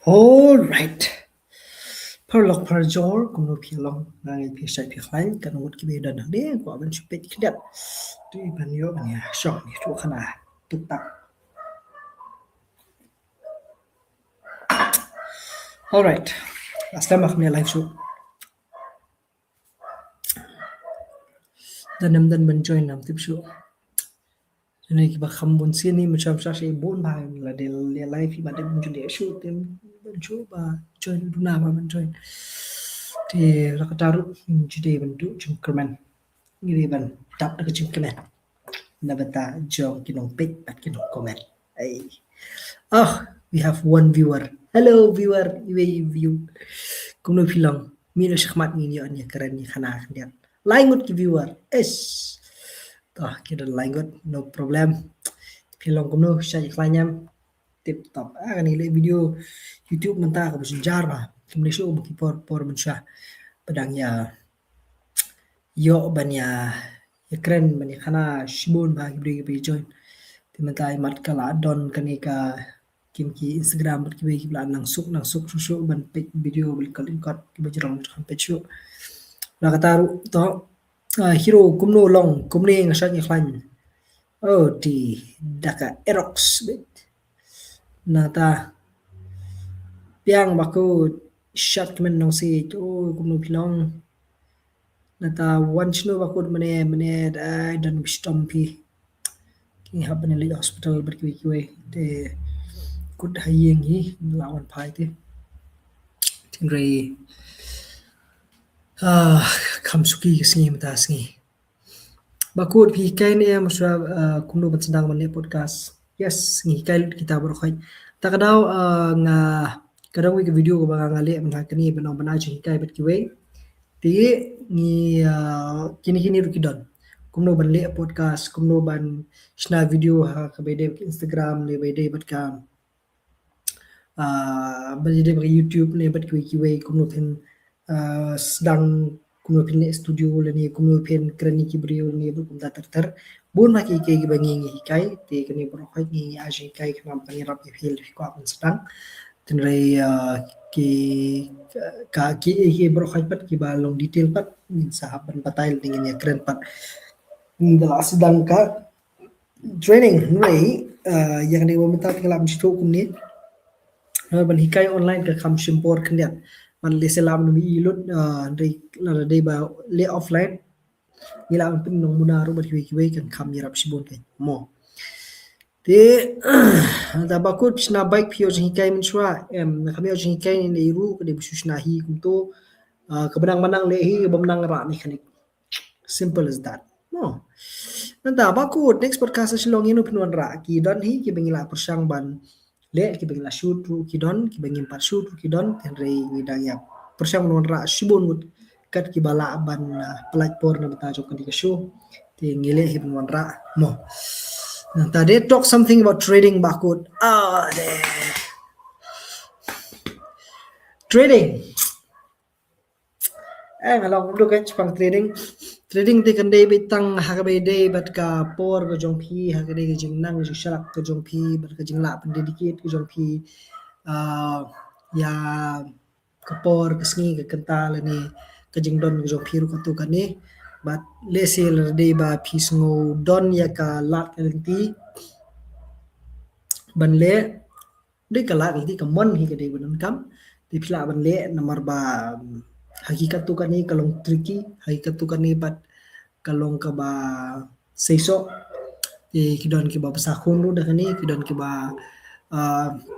All right. Perlok perjor kuno pilong ngai pisai piklain kan ngut ki bedan de ko ban chupet kidat tu ban yo ban ya shok ni tu khana tuk tak. All right. Aslamah me live show. Dan ban join nam tip show. Ni ki ba kham bon sin ni macam sa se bon ba la de le live ba de ban jule show tem ban show ba join duna ba ban join. Thì là cái taruh jadi bentuk cengkeman ngiri ban tap ke cengkeman na bata jong kinong pit at kinong comment ay we have one viewer. Hello viewer, you view kuno philang mino shkhmat ni anya keren ni khana khandian laingut ki viewer es kita laingut no problem philang kuno sai klanyam tip top ni le video YouTube menta ka bujar ba kimne show ki por mensha padang ya yo ban ya keren ban ya khana shibun ba gi join timantai mat kala don kanika kimki Instagram ber ki plan nang suk show ban page video bil kalin kat ki bajrang kan page show la kataru to hero kumno long kumne ngasat ni klan di daka erox bit nata piang baku shot kemen nong si kumno pilong nata once no baku mane dan stompi ki happen in the hospital berkiwe de kut hayeng hi lawan pai te tingre khamsuki singi mata singi bakut pi kai ne masra kumno batsandang mane podcast yes ngi kai kita berkhoi takadau nga kadang wi video ko ba ngale man kani banong banai chi kai berkiwe ti ni kini rukidon kumno ban le podcast kumno ban shna video ha ka bede Instagram le bede bat ka bede ba YouTube le bat kiwe kumno pin sedang kumno pin studio le ni kumno pin krani ki brio ni bu kumta ter bon ma ki ke bangi ngi kai te kani bro khoi ni aji kai khnam pani rap fil ko apun sedang tenrai ki bro khoi pat ki ba long detail pat min sahaban patail dengan ya keren pat dalam sedang ka training nai yang ni meminta kelam situ kumni ban hikai online ka kam simpor khndiat man le selam mi ilut dei ba le offline nila pin nong muna ro bat kiwe kan kam yarap sibon kai mo te da bakut sna bike pio hikai min swa kami hikai ni ru ke de bushna hi kumto kebenang manang le hi bamnang ra ni khanik simple as that no nanda bakut next podcast silong inu pinwan ra ki don hi ki bengila persang ban le ki bengila shoot ru ki don ki bengim par shoot ru ki don tenre ngidang ya persang non ra sibon mut kat ki bala ban platform na bata jok di show te ngile hi pinwan ra mo nanda they talk something about trading bakut trading along look at pang trading te kan dei bitang hakabe dei bat ka por ko jong phi hakabe ke jing nang ju shalak ko jong phi bat ka jing la pan dedicate ko jong phi ya ka por ka sngi ka kanta le ni ka jing don ko jong phi ru ko tu kan ni bat le sel dei ba phi sngo don ya ka lat kanti ban le dei ka lat kanti ka mon hi ka dei ban kam di phila ban le nomor ba hakikat tu kan ni kalong tricky hakikat tu kan ni bat kalong ka ba seiso kidon ki ba pasakon ru dah ni kidon ki ba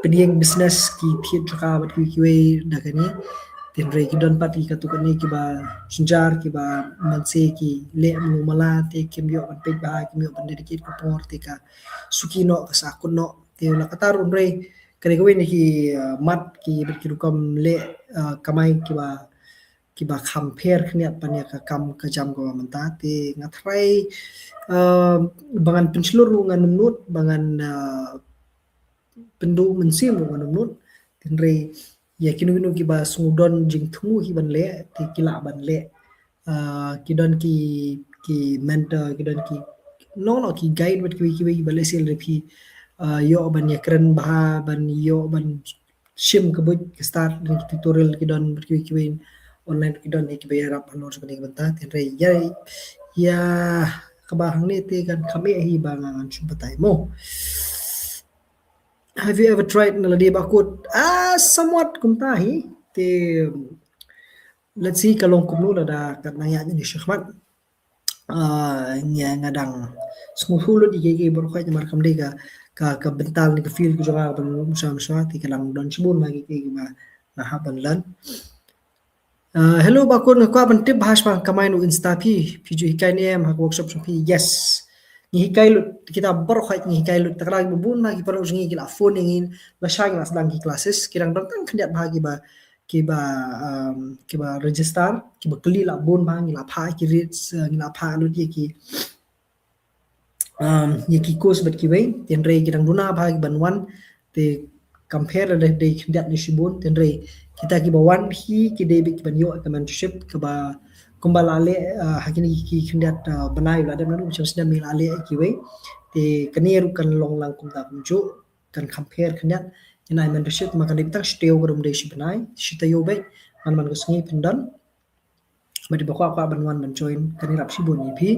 pedieng business ki phit ka bat kiwe dah ni tin re kidon pat ki tu kan ni ki ba sunjar ki ba manse ki le mu mala te kim yo ban pe ba kim yo ban dedicate ko por te ka sukino ka sakon no te la katarun re kare ko ni ki mat ki bat ki rukam le kamai ki ba compare khniat pania ka kam ka jam ko manta te ngatrai bangan penselur ngan nut bangan pendu mensim ngan nut tenre ya kinu ki ba sudon jing thumu hi ban le te kila ban le kidon ki mentor kidon ki no ki guide wat ki ba le sel repi yo ban ya kren ba ban yo ban shim ke buj ke start ni tutorial ki don berkiwin online ki don ki bayar up hanor sebenarnya bentar tin rai ya kabahang ni te kan kami hi bangan sumpatai mo. Have you ever tried naladi bakut somewhat kumtahi te let's see kalong kumnu da kat naya ni syahmat nya ngadang smuhulu di gege berkhoi mar kamde ka bental ni ka feel ku jaga ban musam ti kalang don sibun magi ke ma na haban lan hello bakun ko ban tip bahas bang kamai nu insta pi ju hikai ni em hak workshop pi yes ni hikai lut kita berkhoi ni hikai lut takra bubun magi paru ngi kila phone ngin la shang las dang ki classes kirang dong tang khandiat bahagi ba kiba register kiba kli la bon bang la pha ki reads la pha lut ye ki course bat ki wei ten rei kirang duna bhag banwan te compare de khindat ni shibun ten rei kita ki bawan hi ki de bi ban yo ka mentorship ka ba kumbalale hakini ki khindat banai la de manu chang sna mi lale ki wei te kaneru kan long lang kum ta kumju kan compare khindat ina mentorship maka de tak steo grum de shi banai shi ta yo bai man ko sngi pindan madi bakwa ka ban wan ban join kani rap shibun ni phi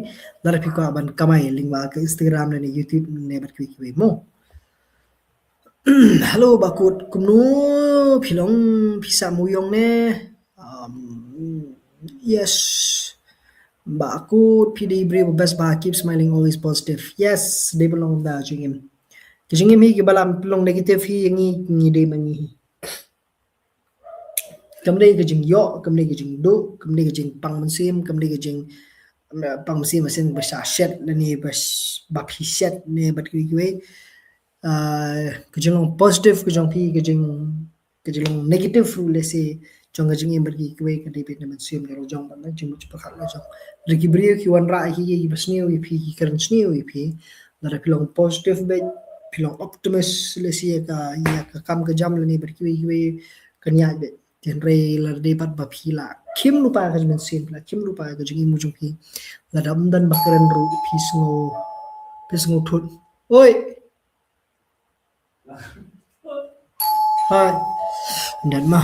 lar phi ka ban kamai lingwa ka Instagram ne YouTube ne bat ki mo hello bakut kumnu philong phisa muyong ne yes bakut pdi brave best ba keep smiling always positive yes they belong da jingim kijingim hi ki balam pelong negative hi ngi de mangi kamne ke jing yo kamne ke jing do kamne ke jing pang mansim kamne ke jing pang mansim masin basa shet lani bas baphi shet ne bat ki we ke jing positive ke jing phi ke jing negative le se jong jing em bergi we ke de bit mansim ne jong ban jing much pakhat la jong riki brio ki wan ra hi ye basni we phi ki karan sni we phi la pilong positive be pilong optimist le se ka ya ka kam ke jam lani berki we kanya be ten rei la de bat ba phila kim lupa ka men sim la kim lupa ka jingi mujung phi la dam dan bakaran ru pisngo thut oi hai dan ma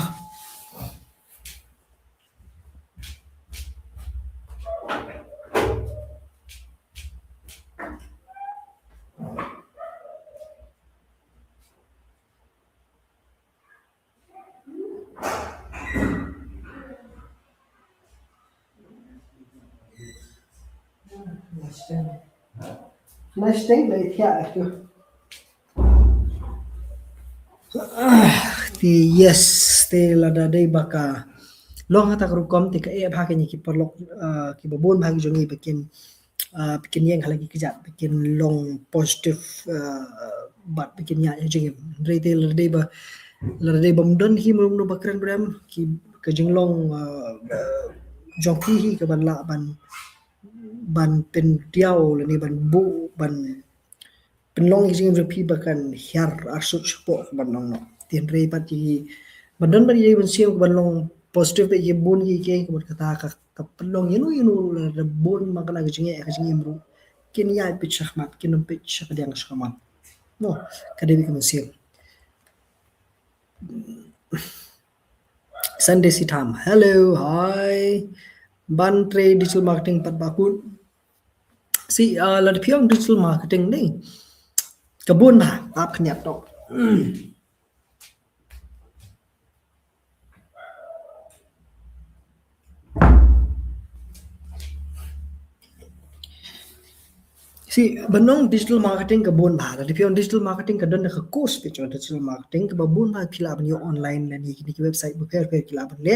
Mas tem daí que acho. Yes, te lada dai baka. Long hata rukom te ka e bhage ni ki perlok ki babon bhage jongi bikin yang halagi kijat bikin long positive but bikin ya jeng rete lada dai bamdon hi mrum no bakran bram ki ka jeng long jongki hi ka ban la banเป็นเดียวและนี่บันบุบันเป็นลองจริงๆพี่บักันเฮียร์อาสุชโปบันลองเนาะเตียนเรปฏิบันดอนบันยีบันเสียบันลอง positive ไปยีบุญยีเกะบันกะตากับเป็นลองยูนูละบุญมากะจริงๆจริงๆรู้กินยาปิดชักมัดกินนมปิดชักเดียงชักมัดเนาะกะเดบิกมันเสีย Sunday sitam hello hi ban trade digital marketing pat bakut si la phiong digital marketing ni kabun ba ap khanyat tok si banong digital marketing kabun ba la phiong digital marketing ka don ka course pe digital marketing ka babun ba khila ban yo online la ni website bu per khila ban le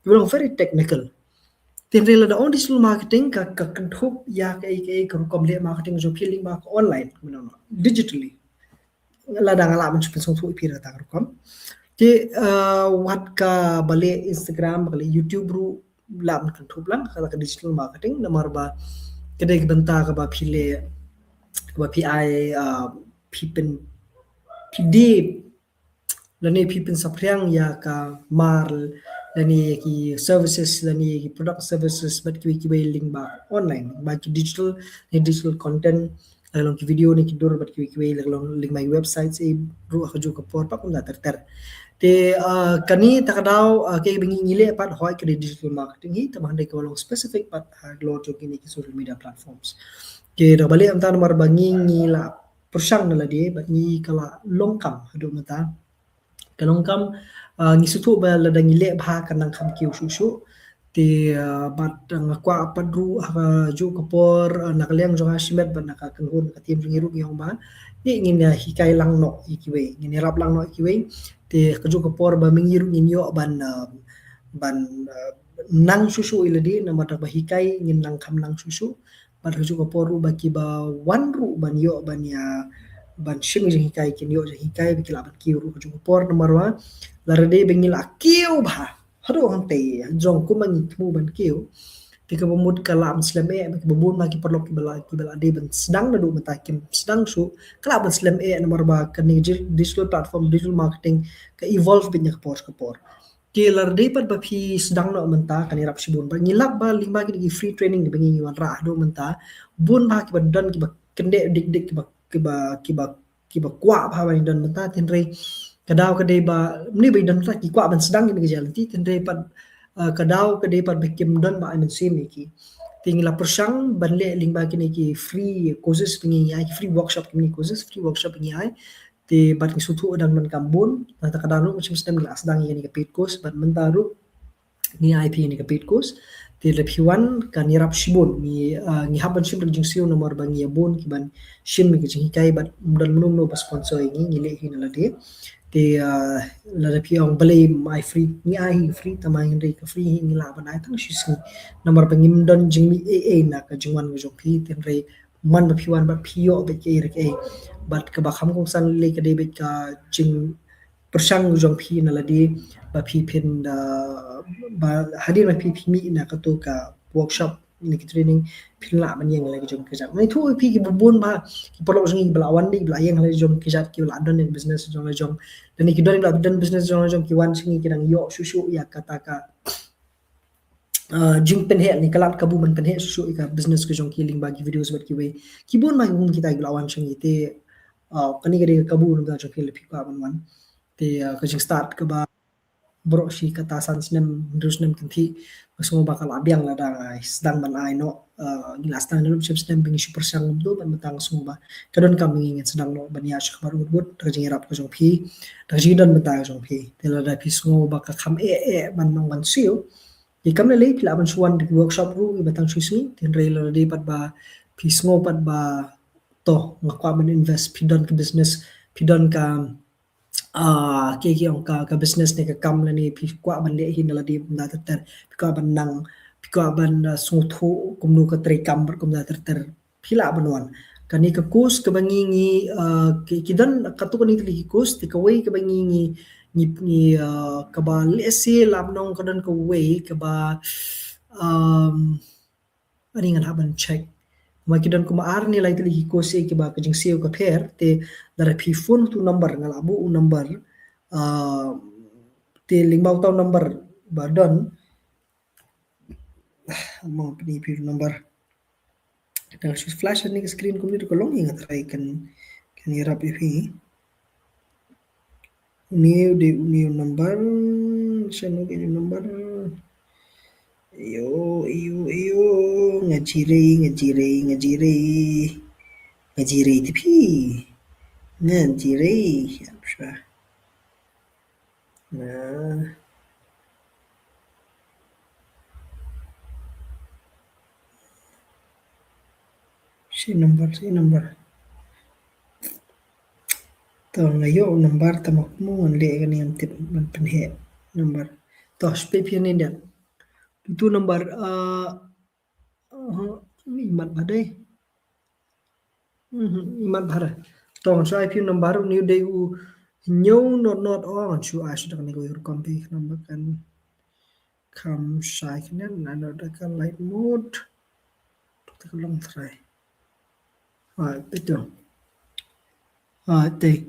belong very technical tin rela da on digital marketing ka thup ya ka kom le marketing jo feeling ba online digitally la da ngala man chupin so ipira ta kom ti wat ka bale Instagram bale YouTube ru lam kan thup lang ka digital marketing namar ba kedai benta ka ba phile ba pi pipen pd lani pipen sapriang ya ka mar lani ki services lani ki product services but ki link ba online ba ki digital content lagi long video ni kidur bat kiwi lagi long link my website si ru khaju kapor pak na ter te kani takadaw kay bingi ngile pat hoy kay digital marketing hi tamang de ko long specific pat lo jo kini ki social media platforms ke da balik amta nomor bangi ngila persang na ladi bat ngi kala longkam hadu mata kalongkam ngi sutu ba la da ngile bha kanang kham kiu su ti bat ngakwa padru ju kapor nakaliang jonga simet ban nakakanggun katim ngiru ngi ba ni ngin hikai lang no ikiwe ngin rap lang no ikiwe ti kaju kapor ba mingiru nginyo ban nang susu iladi na mata ba hikai ngin nang kham nang susu ban kaju kapor ba ki ba wan ru ban yo ban ya ban shim hikai kin yo hikai bikila ban kiru kaju kapor nomor wa larade bengil akiu ba hado hante jong ku mangi mu ban kiu ti ka bumud kala muslim ke bubun ma ki perlo ki bala de ban sedang nadu mata kim sedang su kala muslim nomor ba kan digital platform digital marketing ka evolve bin yak kapor ke larde pat ba phi sedang no menta kan irap sibun ba ngilap ba lima ki free training di bengi wan ra do menta bun ma ki badan ki ba kende dik ki ba kwa ba ban dan menta tenre kadaw kade ba ni bay dan ki kwa ban sedang ni gejalti tenre pat kadaw kade pat bekim dan ba an sim ki tingla persang banle ling ba kini ki free courses pingi ai free workshop kini courses free workshop pingi ai te bat ki sutu dan man kambun ta kadano macam sedang la sedang ni ka paid course ban mentaru ni IP ni ka paid course te le P1 kan irap shibun ni haban shim jing siu nomor ban yabun ki ban shim ki jing kai bat dan menum no sponsor ni le hinala de te la piong balay my free ni ai free tamay hindi ka free ni laban ay tang shis nomor pangim don jing mi AA na ka jingwan mo pi tenre man ba piwan ba pio be ke ke bat ka ba kham kong san le ka debit ka jing persang jong pi na ladi ba pi pin ba hadir ba pi mi na ka to ka workshop ni ki training pila man yang lagi jom kejap mai thu pi ki bubun ba ki perlu jing belawan ni bela yang lagi jom kejap ki la don in business jong la jom dan ki don la don business jong la jom ki wan singi kidang yo susu ya kata ka jing pen he ni kalat kabu man pen he susu ka business ke jong ki link bagi videos bat ki we ki bon mai hum kita belawan singi te kani gade kabu no ga jong ki le pi ka man te ka jing start ka ba bro shi kata san snem rusnem kinti semua bakal abiang la dang sedang ban ai no gilas tang dalam snem bingi super sang do ban matang semua ba kadon kam ingin sedang no ban ya shak baru but terjing rap ko jong pi terjing dan matang jong pi tela da pi semua bakal kam ban nong ban siu di kam le pila ban suan di workshop ru i batang sui tin re la de pat ba pi semua pat ba to ngakwa ban invest pi don ke business pi don ka ke ong ka business ni ka kam la ni pi kwa ban le hin la di na ter pi kwa ban nang pi kwa ban sungthu kumnu ka tre kam ber kum da ter phila banwan kani ka course ka bangi ngi ki dan ka to ni li course ti ka wei ka bangi ni ka ba le se lam nong ka dan ka wei ka ba ani ngan haban check makidan kuma arni lai tili ko se ki ba ka jing seo ka pher te dara phi phone tu number ngala bu number te lingbau tau number ba don mo pini phi number ta flash ni screen ko ni ko long ingat rai kan irap phi new number seno ke number yo ngajire tipi ngajire apa nah si number to ngayo number tamakmu le kan yang tip man penhe number to spepi ni dia itu number imat badai imat bara tong so IP number new day u new not on chu I should kan go your company number kan kam sai kan another kan light mode to long try betul te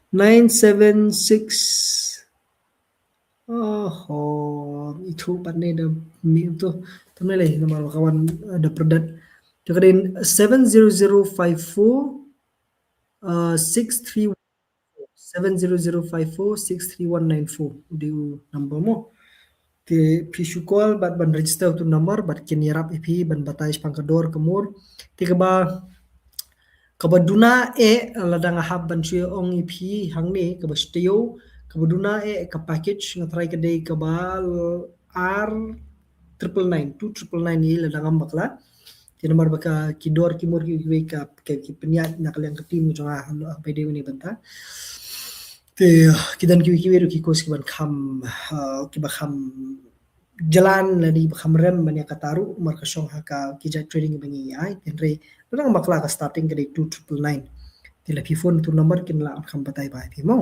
976 itu pan ni da mi tu tamne le nomor kawan ada perdat Jakaden 70054 631 70054 diu number mo te pishu call bat ban register tu number bat kin yarap ip ban batai pangkador kemur te kabaduna ladang hab ban chui ong ip hangni kabasteo kabaduna ka package ngatrai kade kabal r 999 ni ladang ambakla te nomor baka kidor kimur ki ka penyat nak yang ketim jong pede ni banta te kidan ki weru ki kos ki ban kham ki ba kham jalan ladi ba kham rem ban ya kataru mar ka song haka ki ja trading bangi ai tenre ladang bakla ka starting kade 2999 te la phone tu number kin la kham batai bai pi mo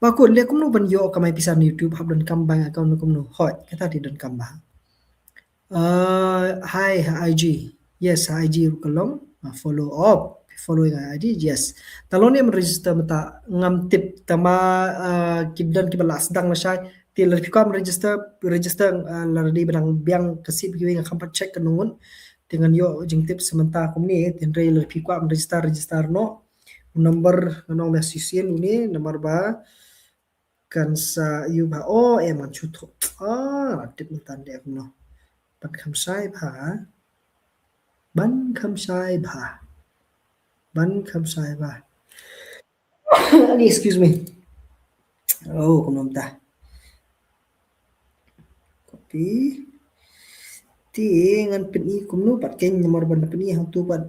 ba ko le kum no ban yo kamai pisan YouTube hab dan kam bank account kum no hoi kata ti dan kam ba hi IG yes IG rukalong follow up following ID yes talon ni register mata ngam tip tama kidan ki balas dang la sai til fikam register la di benang biang kasip gi ngam pat check kanungun dengan yo jing tip sementa kum ni tin re le fikam register no number no mesisian ni number ba kan sa yu ba man chu tho tip tan de no ban kham sai bha excuse me kumnom ta copy ti ngan peni kumno pat ken nomor ban peni hang tu ban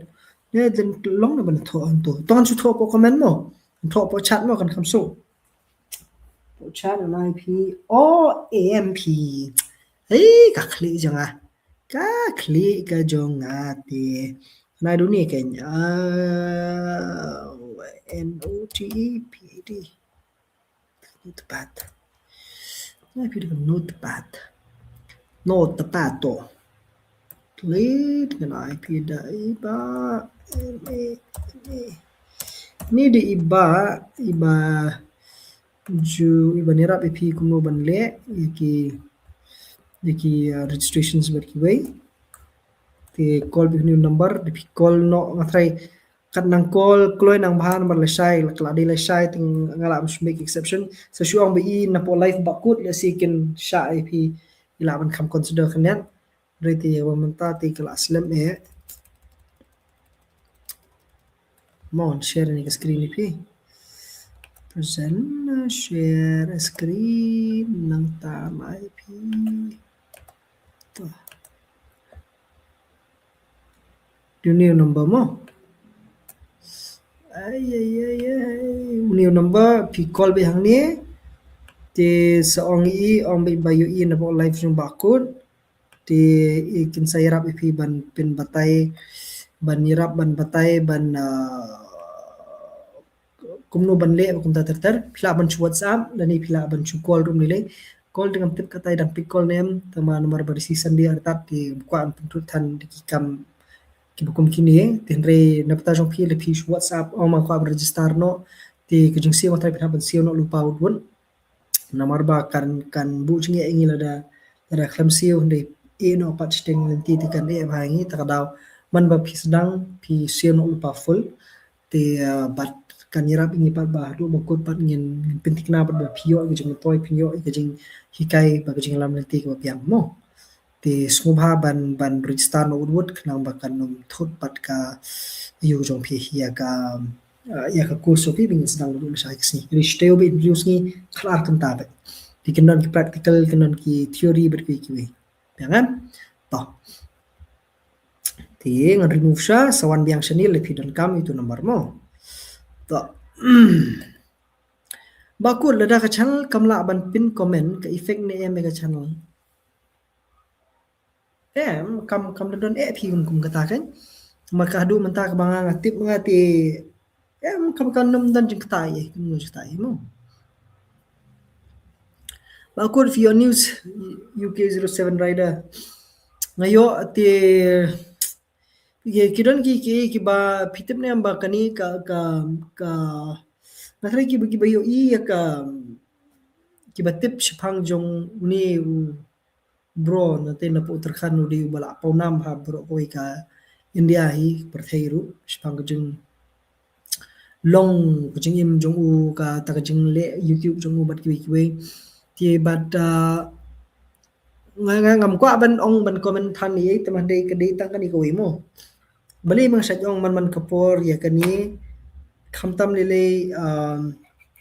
ne den long na ban tho an tu ton chu tho po comment mo tho po chat mo kan kham su po chat na ip amp ka kli janga ka kli ka jonga ti na du ni ken notepad notepad to klik dengan ip da iba ni di iba ju iba ni rap ip kumno ban le ki registrations ber ki way te call bi new number di call no ngatrai kat nang call kloi nang bahan mar le sai la di le sai ting ngala make exception so shuang bi na po live bakut le sikin sha ip ila ban kham consider khanen reti wa manta ti kelas lem mon share ni screen ip present share screen nang tam ip to new number mo new number pi call be hang ni te saong ong be bayu na bo live jung bakut te ikin sayrap ip ban pin batai ban nirap ban batai ban kumno ban le kum ta ter phila ban chu WhatsApp lani phila ban chu call room ni le call dengan tip katai dan pick call name tama nomor berisi sandi artat di kuan pentutan di kam kibukum kini tenre napta jong pi le pi WhatsApp o ma ko register no ti kejing si watai pina ban sio no lupa udun nomor ba kan bu jingi ingi lada klam sio de no pat sting nanti ti kan ba ngi takadaw man ba pi sedang pi sio no lupa full ti bat kan yarap ingi pat ba du mokot pat ngin pentikna pat ba pio kejing toy pio kejing hikai ba kejing lam nanti ko piang mo te smubha ban register no udwut knang bakan num thot pat ka yu jong phi ya ka course of being sedang dulu saya kesini risteo be introduce ni klar kan tabe dikenon ki practical kenon ki theory berkiwi jangan toh ti ngan remove sha sawan biang seni lebih dan kam itu nomor mo toh bakul lada ka channel kamla ban pin comment ka effect ne mega channel kam don phi kum kata kan maka adu menta ka banga ngatip ngati kam num dan jing kata ye kum kata ye mo bakul for your news UK07 rider ngayo ati ye kidon ki ba pitip ne amba kani ka nasrai ki bagi bayo ka ki batip shphang jong ni bro na te na po Uttarakhand di bala paunam ha bro ko ka India hi perthei ru spang kajing long kajing im jong u ka ta kajing le YouTube jong u bat kiwi ti bat ngam kwa ban ong ban comment than ni teman dei ke dei tang kan ko mo bali mang sat ong man kapor ya kani khamtam lele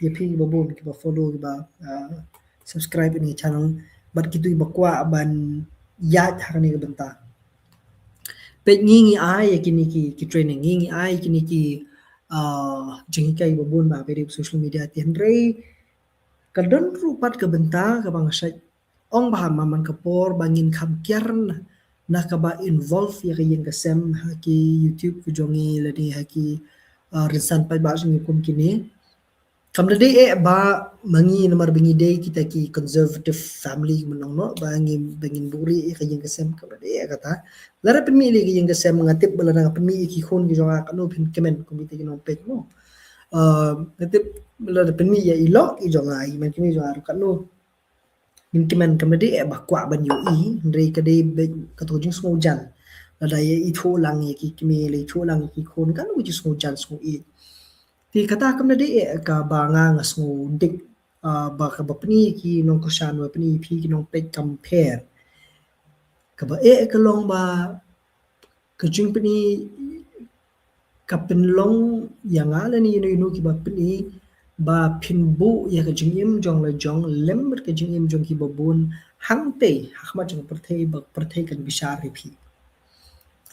ye phi babon ki ba follow ki ba subscribe ni channel bat ki tu bakwa ban ya thakani ka banta pe ngi ai ya kini ki training ngi ai kini ki jingi kai babon ba pe social media ti henry kadon rupat ka banta ka bang sat ong baham man kapor bangin kham kiarn na ka ba involve ya ka yen ka sem ha ki YouTube ku jongi ladi ha ki rinsan pa ba jingi kum kini kam de ba mangi nomor bingi day kita ki conservative family menong no bangi bangin buri ka yen ka sem ka de kata lara penmi le ka yen ka sem ngatip bala na penmi ki khon ki jonga ka no pin kemen komite ki no page mo ngatip bala penmi ya ilo i jonga i man kimi jonga ka no min kiman kamade ba kwa ban yo i re ka de ka to jing smo jan la da ye i tho lang ye ki kimi le tho lang ki khon kan wi ji smo jan smo i ti kata kamade ka ba nga nga smo dik ba ka ba pani ki nong ko shan wa pani phi ki nong pe compare ka ba ka long ba ka jing pani ka pen long yang ala ni no ki ba pani ba phin bu ya ka jing im jong la jong lem ka jing im jong ki ba bun hang te hakma jong perthei kan bishar ri phi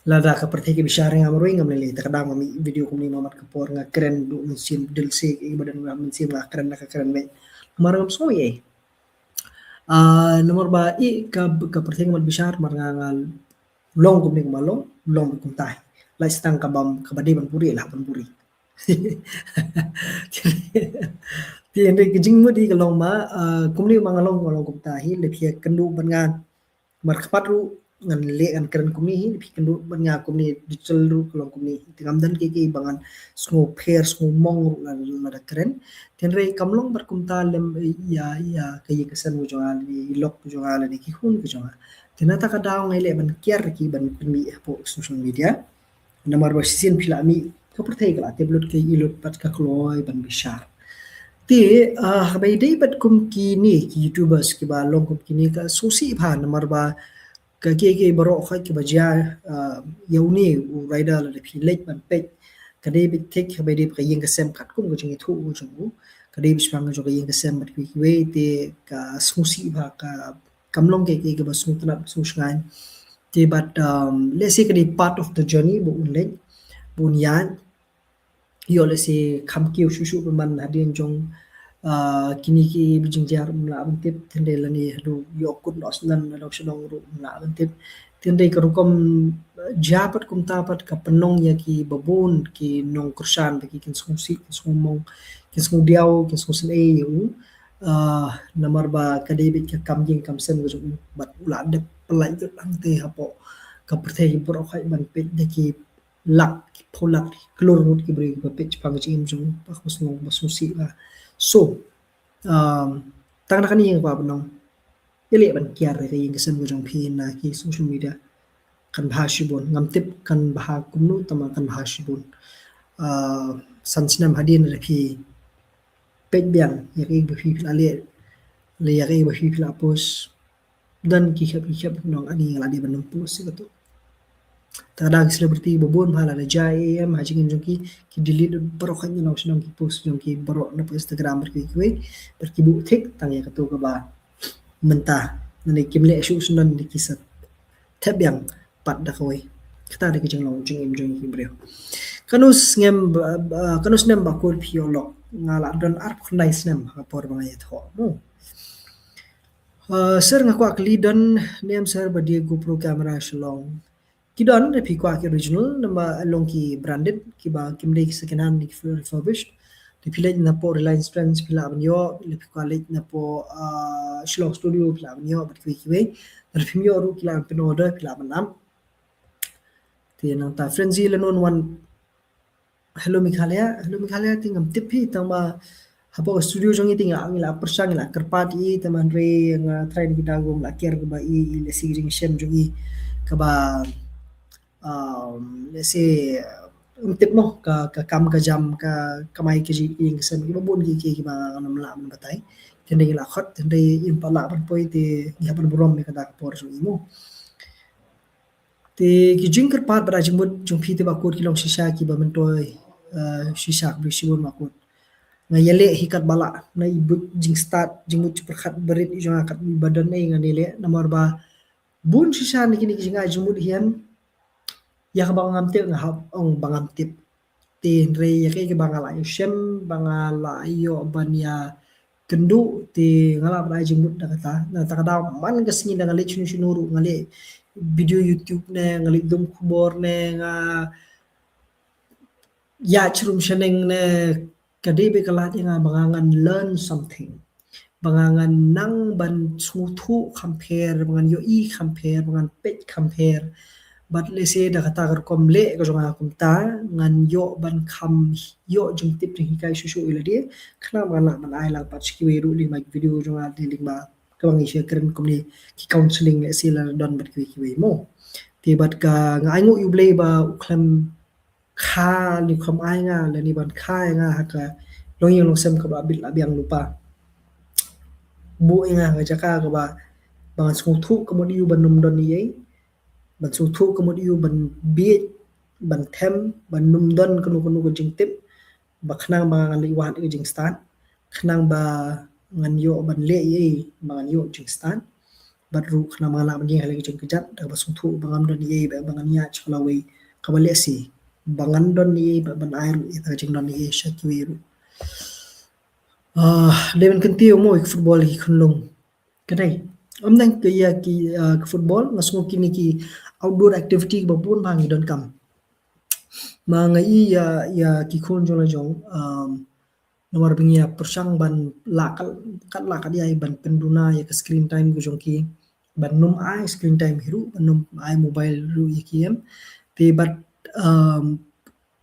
lada ka perthei ke bishar ngam roi ngam le ta kadang mi video ko ni mamat ka por nga keren du sim dil se ke badan ngam sim nga keren ka keren me marang so ye nomor ba i ka perthei ngam bishar mar nga long kum ni malong long kum tai lai stang ka bam ka bade ban puri la ban puri ti ende ke jing mo di ka long ma kum ni mangalong long kum ta hi le phia kandu ban ngan mar khapat ru ngan le kan keren kum ni hi phi kandu ban nga kum ni digital ru long kum ni tingam dan ke bangan smo phair smo mong ru la da keren ten re kam long bar kum ta lem ya ke ye kesan mo jonga ni lok jonga la ni ki hun ko jonga tinata ka daw ngai le ban kiar ki ban mi po social media namar ba sin phila mi ka perthei ka te blut ke ilot pat ka kloi ban bishar ti habai dei bat kum ki ni ki youtubers ki ba long kum ki ni ka susi bha namar ba ka ke baro khai ki ba ja yauni u rider la phi lek ban pe ka dei bit tek habai dei ka yeng ka sem kat kum ko jingi thu ko jungu ka dei bishpang jo ka yeng ka sem bat ki we te ka susi bha ka kamlong ke ba su tna su shngai ti but let's say ka dei part of the journey bu un lek bun yan yo let's say kham kiu shu shu man hadin jong kini ki bijing jar mla bantip tende lani do yo kut nos nan do shnong ru mla bantip tende ka rukom japat kum tapat ka penong ya ki babun ki nong kursan ki kin sungsi sumong kin sung diao kin sung sen e yu namar ba kadebit ka kam jing kam sen go bat ula de pelai tu lang te hapo ka perthei bro khai ban pet de ki lak pholak klor mut ki bri ba pet pang chim jung pa khos ngong ba sungsi la so tang na kani yang pa banong ile ban kiar re yung kesen go jong phi na ki social media kan bha shibon ngam tip kan bha kumnu tama kan bha shibon sansinam hadin re phi pet biang ya ki ba phi la le ya ki ba phi la pos dan ki khap nong ani la di banam pos ko tadang celebrity babon bhala la jai am hajing jong ki delete baro khan ni nong sinong ki post jong ki baro na Instagram ber ki ber ki bu thik tang ya ka to ka ba menta nani kimle shu sunan ni kisat tabyang pat da koi kata de kijang long jing im jong ki breo kanus nem ba kol phiolo ngala don arp khnai snem ha por ba ya tho mo sir nga kwa kli don nem sir ba dia GoPro camera shalong kidon re phi kwa ki original nama along ki branded ki ba kimle ki second hand ki refurbished di pilih na po Reliance Trends pila banyo lepi kualit na po Shillong Studio pila banyo berkiwi-kiwi dari pimyo ru kila pinoda pila manam ti nang ta frenzy lanon one hello Mikhalia tingam tipi tama hapo studio jongi tinga ngila persang ngila kerpati taman re nga train kita gom la kier ba i le siring shem jongi ka ba let's say tip mo ka kam ka jam ka kamai ke ji ing sem ki babun ki ba nam la man batai tende la khot tende im pala ban poi te ya ban burom me ka dak por so imo te ki jingker pat bara jimut jung phi te ba kot ki long shisha ki ba man toy shisha bi shibun ma kot ngayale hikat bala na ibut jing start jingmut perkhat berit jong akat badan nei nganele nomor ba bun shisha ni kini jinga jumut hian ya ka bangam te ngahap ong bangam tip tin re ya ke bangala shem bangala yo banya kendu ti ngala ba jingmut da kata na takada man ka singi da ngale chunu chunuru ngale video youtube ne ngale dum kubor ne nga ya chrum sheneng ne kadebe kalat nga bangangan learn something bangangan nang ban smutu compare bangan yo I compare bangan pet compare but le se da kata kar kom le ko jonga kum ta ngan yo ban kham yo jung tip ri kai shu shu ila dia khna mana man ai lang pat ski we ru li mai video jonga de ling ba ka bang i share kren kom ni ki counseling le se la don bat ki we mo ti bat ka ngai ngu yu ble ba khlam kha ni kham ai nga le ni ban kha nga ha ka long yang long sem ka ba bil abiang lupa bu nga ga jaka ka ba bangan sung thu ka mo yu ban num don ni ai ban sung thu ka mo yu ban bi ban them ban num don kanu kanu ko jing tip ba khnang ba ngan li wan jing stan khnang ba ngan yo ban le ye ngan yo jing stan bat ru khna ma la ban ye hale jing kejat da ba sung thu bangam don ye ba bangan ya chla we ka ba le si bangan don ye ba ban ai ru ta jing don ye sha ki we ru Leven kan tio mo ik football ki khunlong kadai nang ke ya ki football ngasmo kini ki outdoor activity ba pun bang don kam ma ngai ya ki khun jong la jong nomor bingia persang ban lakal kat lakal ya ban penduna ya ke screen time ko jong ki ban num ai screen time hiru ban num ai mobile ru yikiem te bat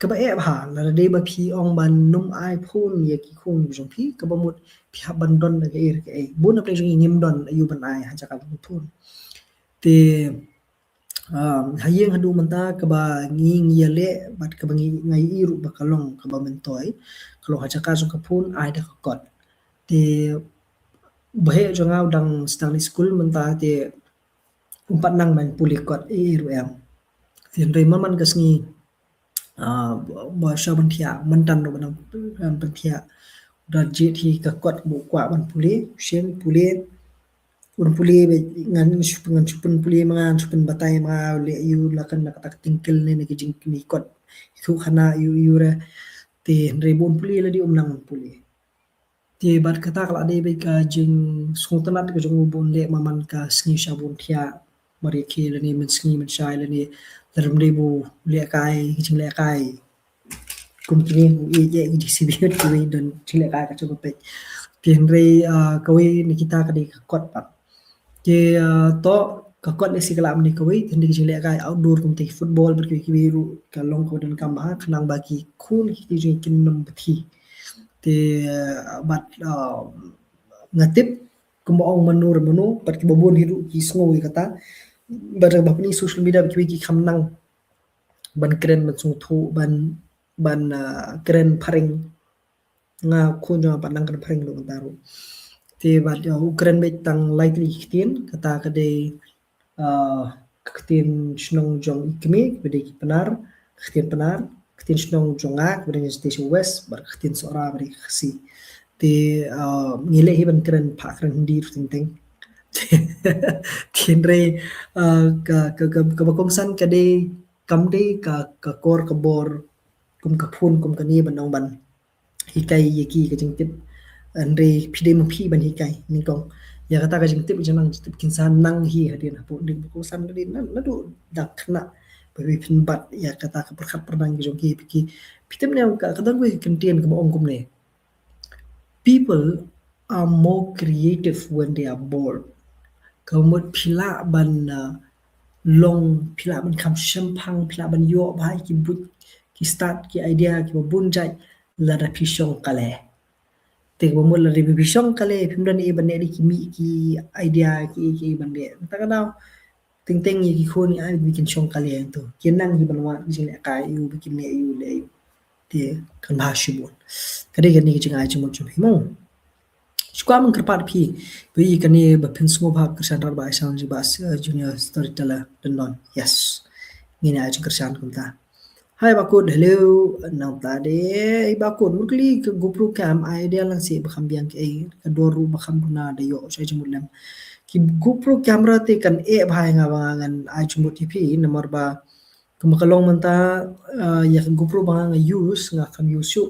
ka ba e ha la de ba phi ong ban num ai phun ye ki khun jong phi ka ba mut phi ha ban don ga er ke bu na pre jong ngim don ayu ban ai ha cha ka phun te hayeng hadu manta ka ba ngi ngi le bat ka ba ngi ngai i ru ba kalong ka ba men toy kalau ha cha ka so ka phun ai da ka kot te bahe jong au dang stang school manta te umpat nang man puli kot e ru em tin re man ka sngi bo sha ban thia man tan no ban thia da je thi ka kot bu kwa ban puli shen puli un puli be ngan chupun puli mangan chupun batai ma le yu lakan nak tak tingkel ne ne jing ni kot thu khana yu re te re bon puli la di nang puli te bat kata kala de be ka jing sultanat ka jong bon le maman ka sngi shabun thia mari ke le ni men sngi men shai le ni dalam de bu le kai jing le kai kum kini u ye di sibir ki we don jing le kai ka chu pe tin re ka we ni kita ka de kot pat ke to ka kot le sikalam ni ka we tin de jing le kai outdoor kum te football ber ki we ru ka long ko don kam ha khnang ba ki khun ki jing kin nam thi te bat ngatip kuma ong manur manu pat ki babon hiru ki sngo kata bar bapni social media ki kham nang ban kren ban sung thu ban kren pharing nga khun jo ban nang kren pharing lo daru te bat ukren be tang likely khtin kata ka de khtin shnong jong ikme bede ki panar khtin panar khtin shnong jonga bede station west bar khtin sora bede khsi te ngile hi ban kren pha kren hindi ting ting thiên re ka bakong san ka de kam de ka kor ka bor kum ka phun kum ka ni ban nong ban hi kai ye ki ka jing tip an re phi de mu phi ban hi kai ni kong ya kata ka jing tip janang tip kin san nang hi hadin po de bakong san de na du dak na be phin bat ya kata ka perkhat pernang ki jong ki pitem ne ka kadang we kentien ka ong kum ne people are more creative when they are bored kemudian pila ban long pila ban kam shempang pila ban yo bai ki but ki start ki idea ki bun jai la da pishong kale te mo la de pishong kale pimdan e ban ne ki mi ki idea ki ban de ta kana ting ye ki khoni ai bikin chong kali yang tu kenang gi banwa jing le kai yu bikin ne yu le yu ti kan ba shibon kade kan ni jing ai chum chum himo shukwa man kerpat pi bi kan ni ba pin smo ba kersan rar ba sang ji ba junior storyteller don yes ni na jing kersan kum ta hai bakut hello nang ta de bakut mukli ke gopro cam idea lang si bakam biang ke ka doru bakam na de yo sai jumulam ki GoPro camera te kan bhai nga bangan ai chumbo TV nomor ba kumakalong man ta ya GoPro banga nga use nga kam use yu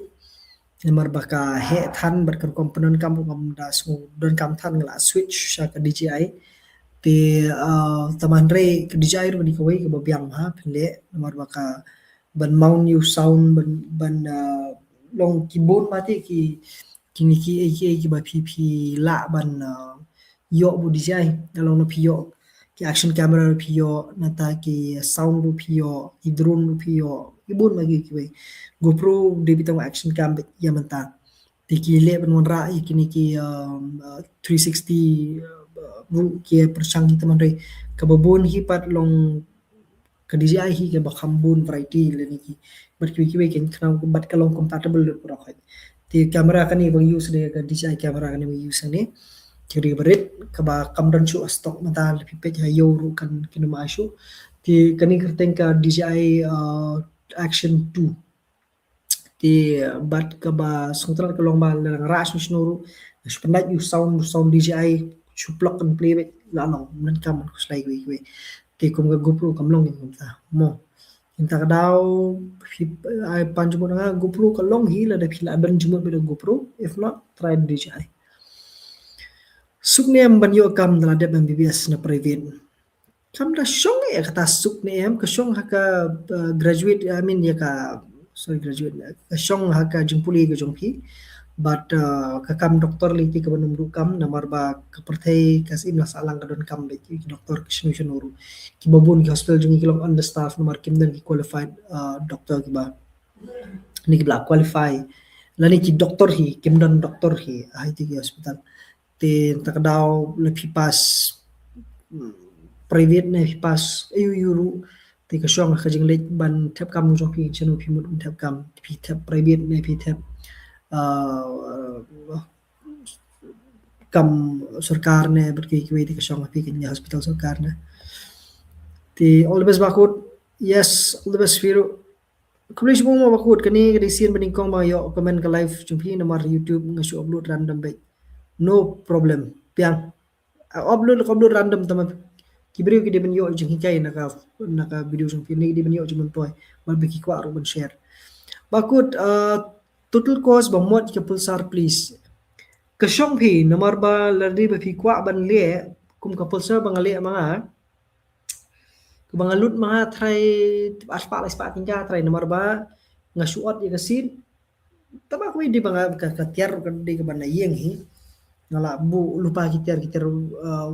nomor ba ka he than bar kan component kam kam da smu don kam than ngla switch sa ka DJI te taman re ka DJI ro ni ko wei ka babyang ha phle nomor ba ka ban mount yu sound ban long keyboard mati ki kini ki ba pp la ban yo bu DJI along no pio ki action camera ro pio nata ki sound ro pio ki drone ro pio ibun magi ki we GoPro de bitang action cam ya manta ti ki le ban wan ra kini ki 360 ru ki persang ki taman re kababon hi pat long ka DJI hi ke bakhambun variety le ni ki bat ki we ken kram bat kalong compatible le pro khai ti camera kan ni bang use de ka DJI camera kan ni use ne kiri berit kaba kamdan su stok mata lebih pej hayo ru kan kinu masuk ti kani kerteng ka DJI action 2 ti bat kaba sungtran ka long bal lang ras snuru sependat you sound DJI su plug and play bet la no nan kam ko slai we ti kum ka GoPro kam long kum ta mo kita kadau ai panjumur nga GoPro ka long hi la de phila ban jumur be GoPro if not try DJI sukne em ban yo kam na de MBBS na private kam da shong kata sukne em ka shong haka graduate I mean ya ka sorry graduate ka shong haka jungpuli ka jongpi but ka kam doktor li ka banum du kam namar ba ka perthai ka sim la salang ka don kam be ki doktor kishnu shunuru ki babun ki hospital jungi ki long understaff namar kim dan ki qualified doctor ki ba ni ki bla qualify lani ki doktor hi kim dan doktor hi ai ti ki hospital te takdaw lepi pas private na pas ayu yuru te ka shong ka jing lek ban thep kam jo pi chenu pi mut thep kam pi thep private na pi thep kam sarkar ne ber ki we te ka shong pi kin hospital sarkar na te all the best bakut yes all the best firu kulish mo bakut kani di sin baning kong ba yo comment ka live jumpi nomor YouTube ngasu upload random baik no problem piang upload random tama kibrio ki de ben yo jing kai naka video jing ni de ben yo jing toy mal be ki kwa ro ben share bakut total cost ba mod ke pulsar please ka shong phi nomor ba lardi ba phi kwa ban le kum ka pulsar ba ngale mga ku bangalut mga try aspa tingga try nomor ba ngasuot ya kasin taba ko di banga ka tiar ka de ka ban yeng hi ngala bu lupa kitar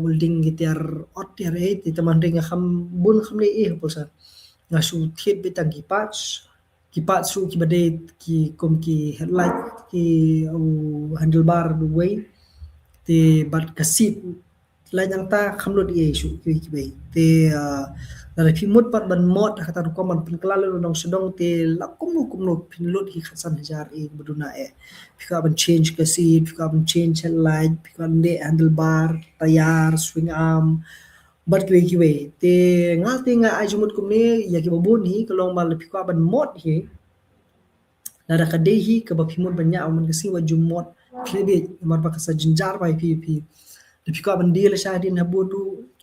welding kitar ot tiar ti teman ring kham bun kham le pulsa ngasu thiet betang ki patch su ki bade ki kom ki headlight ki handlebar the way ti bat kasit la yang ta kham lot su ki be ti la phi mut pat ban mod kata ko man pin kala lo dong sedong te la kum no pin lot ki khasan hajar buduna pika ban change ka seat pika ban change headlight pika de handlebar tayar swing arm bat ki we te ngal te nga ajumut kum ne ya ki babun hi kalong mal pika ban mod hi la ka de hi ka ba phimut ban nya man ka si wa jum mod klebe mar ba ka sa jinjar bai pi pika ban de la sha din habudu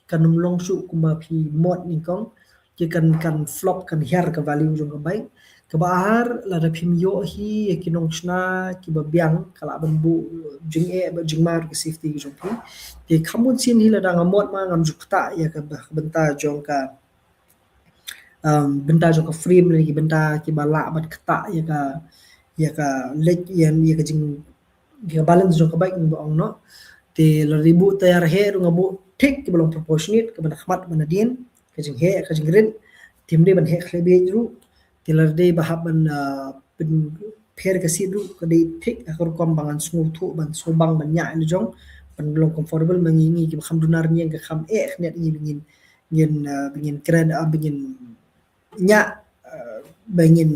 kanum long su kuma phi mod ni kong ki kan flop kan her ka value jong ka bai ka bahar la da phim yo hi ki nong chna ki ba biang kala ban bu jing ba jing mar ka safety ki jong phi te khamun sin hi la da ngamot ma ngam jukta ya ka benta jong ka benta jong ka frame ni ki benta ki bala bat kata ya ka leg ya ka jing ya balance jong ka bai ngong no te la ribu tayar he ru ngabu thik ki belum proportionate ke bana khmat bana din ke jing he ke jing rin tim de ban he khlebe ru tilar de bahab ban bin pher ka sidru ke de thik akor kom bangan smooth thu ban so bang ban nya le jong ban belum comfortable mangingi ki kham dunar ni ke kham khnet ni bingin bingin keren bingin nyak bingin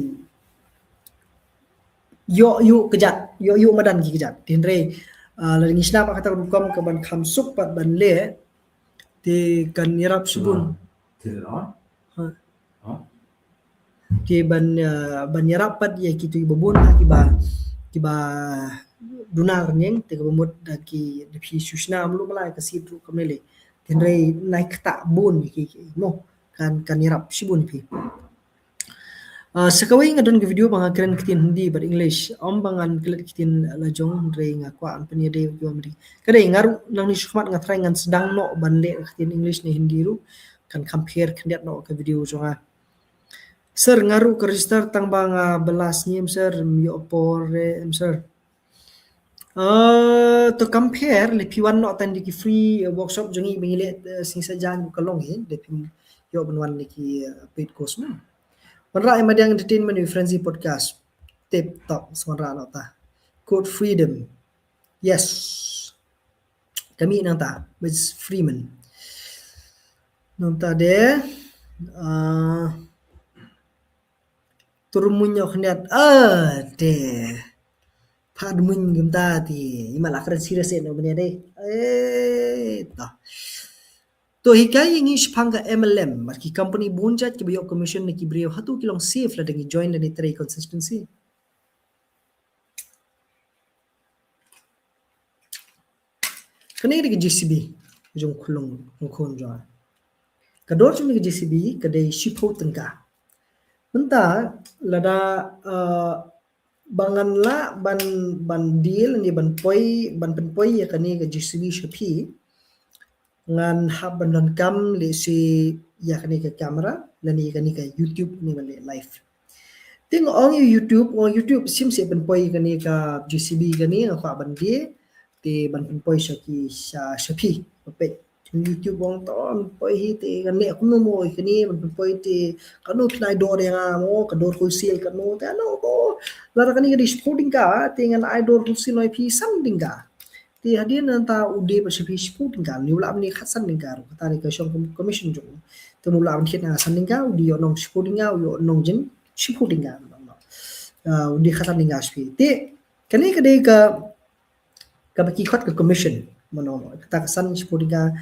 yo kejat yo madan ki kejat tinre la ngi snap kata rukom ke ban kham suk pat ban le ti kan nirap subun ti ban yarap pat ye kitu ibabun kiba dunar nyeng te kebumut daki depi sushna mulu malai ka sidru kamele tinre naik tak bun ki mo kan yarap sibun pi sekawai ngadon ke video bang keren kitin hindi bar english bangan kelet kitin lajong re ngakwa ampani de yo amri kade ngaru nang ni shukmat ngatrai ngan sedang no ban le kitin english ni hindi ru kan compare kendiat no ke video jonga sir ngaru ke register tang bang belas ni sir yo por sir to compare le P1 no tan di free workshop jongi bingile sing sajan kalong he de yo banwan ni ki paid course mo Wanra ay madiang entertainment with Frenzy podcast. Tip top wanra no ta. Code freedom. Yes. Kami nang ta with Freeman. Nang ta de turmunyo khnat de. Padmun gumta ti imala kran serious no banya de. Ta. To hikai ngi shpanga MLM marki company bunjat ki biyo commission ni ki brio hatu kilong safe la dengi join ni tray consistency kani ni GCB jong khulong khon jo kador chung ni GCB kadai shipho tengka menta lada bangan la ban deal ni ban poi ya kani ke GCB shapi ngan haban kam le si ya kani ke kamera lani kani ke YouTube ni bale live ting on YouTube sim se ban poi kani ka GCB kani ka ban dia te ban poi shaki shapi pe YouTube wong to poi hi te kan ne kum mo kani ban poi te kanu tnai dor yang mo ka dor wholesale kanu te no ko lara kani ke sporting ka te ngan idol wholesale noi pi something ka ti hadian nanta ude bersepi sporting ka ni ulam ni khasan ning ka ta ni ka shong commission jong te ulam khit na san ning ka udi yo nong sporting ka yo nong jin sporting ka udi khasan ning ka spi te kani ka de ka baki khat ka commission mono ta san sporting ka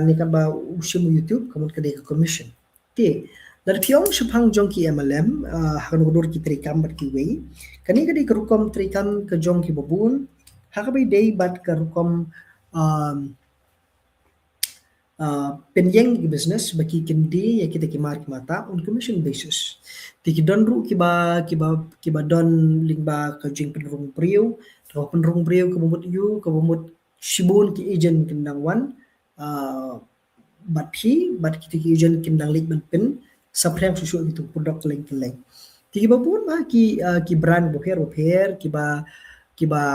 ni ka ba usim YouTube kamun ka de ka commission te dar piong shapang jong ki MLM hakan udur ki trikam bar ki wei kani ka de ka rukom trikam ka jong ki babun hakabai day bat karukom penyeng ki business baki kendi ya kita ki mark mata on commission basis tiki don ru kiba don lingba ka jing penrung priu ke bumut yu ke bumut shibun ki agent kendang wan bat kita ki agent kendang lik ban pen saprem susu itu produk link tiki babun ma ki brand boher kiba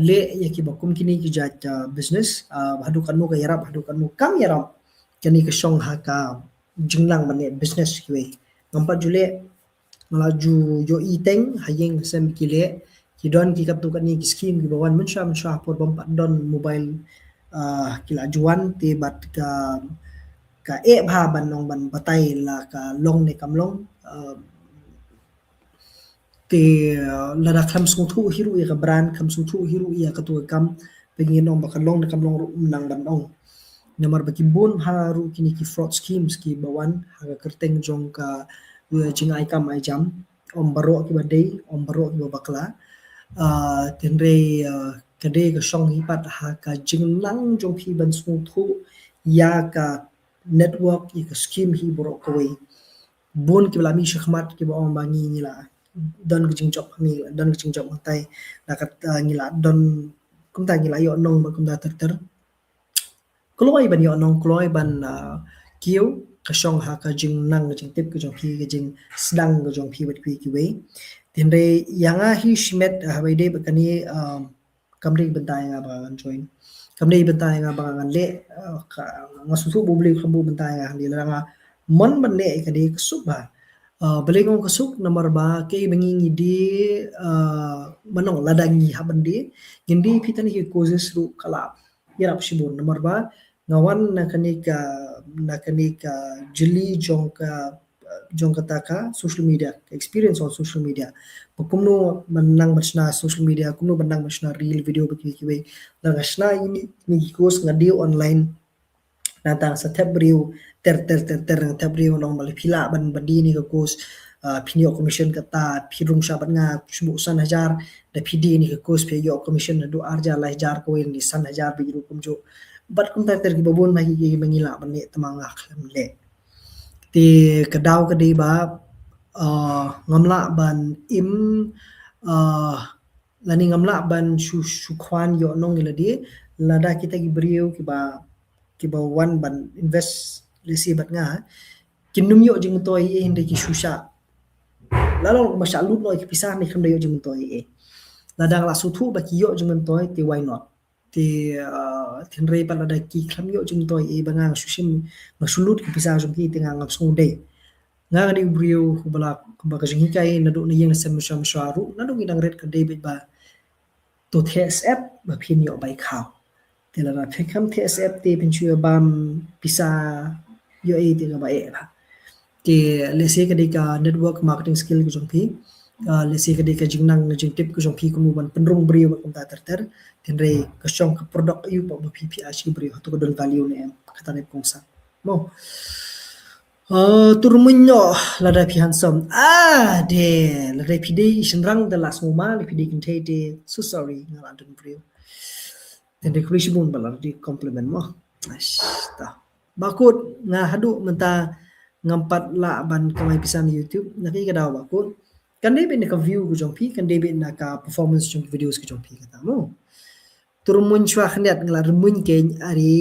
le ya kiba kum kini ki jat business hadu kanu ka yarap hadu kanu kam yarap kani ka shong ha ka jinglang mane business kiwe ngampa jule malaju yo iteng hayeng sem kile ki don ki kaptu kani ki scheme ki bawan mensha por bom don mobile kila juan te bat ka bha ban nong ban batai la ka long ne kam long te lada kham sung thu hiru ya brand kham sung thu hiru ya ka tu kam pengin nom bakan long kam long nang ban ong nomor baki bun haru kini ki fraud schemes ki bawan ha kerteng jong ka jing ai kam ai jam om baro ki badai om baro ki bakla tenre kade ka shong hi pat ha ka jing nang jong ki ban sung thu ya ka network ki scheme hi baro ko wei bun ki lami shkhmat ki ba ong bangi ni la don kijing job kami don kijing job matai nakat ngila don kumta ngila yo nong ba kumta ter kloi ban yo nong kloi ban kiu ka shong ha ka jing nang jing tip ka jong phi ka jing sedang ka jong phi bat phi ki we tinre yanga hi shmet habai de ba kani kamri bentai nga ba join kamri bentai nga ba ngan le ngasusu bubli khambu bentai nga ni la nga mon ban le ka de su ba balingong kasuk nomor ba kay bangingi di manong ladangi habandi hindi pitani ki causes ru kala yarap sibur nomor ba ngawan nakanika jeli jongkataka social media experience on social media kumno menang bersna social media kumno menang bersna real video bagi langasna ini course ngadi online natang sa tabriu ter tabriu long bali phila ban bandi ni ka course pinyo commission kata phirung sabat nga subu san hajar da pd ni ka course pyo commission do arja lai jar ko ni san hajar bi ru kumjo bat kum ter ki babon ma gi mangila ban ne tamanga khlam le ti kadaw kadi ba ngamla ban im lani ngamla ban shu khwan yo nong iladi lada kita gi brio ki ba wan ban invest lesi bat nga kinum yo jing toy e hinde ki shusha lalo masha lut no ki pisah ni kham yo jing toy e lada la su thu ba ki yo jing toy ti why not ti thinrei pa lada ki kham yo jing toy e ba nga shushim masulut ki pisah jong ki ti nga ngap song de nga ni brio bala ba ka jing kai na do ni yang sem sham sharu na do ngidang red ka debit ba to tsf ba phin yo bai khaw ti la phekam tsf ti pin chu bam pisa yo e ti ga ba e ba ti lese ka de ka network marketing skill ku jong phi lese ka de ka jingnang jing tip ku jong phi ku mu ban penrung brio ba kum ta ter tin re ka shong ka product yu ba phi ashi brio to ka don value ne em kata ne kongsa mo turmunyo lada pi handsome de lada pi de shenrang de las moma le pi de kinte de so sorry ngala don brio then de krisibun bala di compliment mo ta bakut nga hadu menta ngampat la ban kamai pisan YouTube naki ka daw bakut kan de bin ka view ku jong pi kan de bin ka performance jong videos ku jong pi kata mo turmun chwa khniat ngala rumun ken ari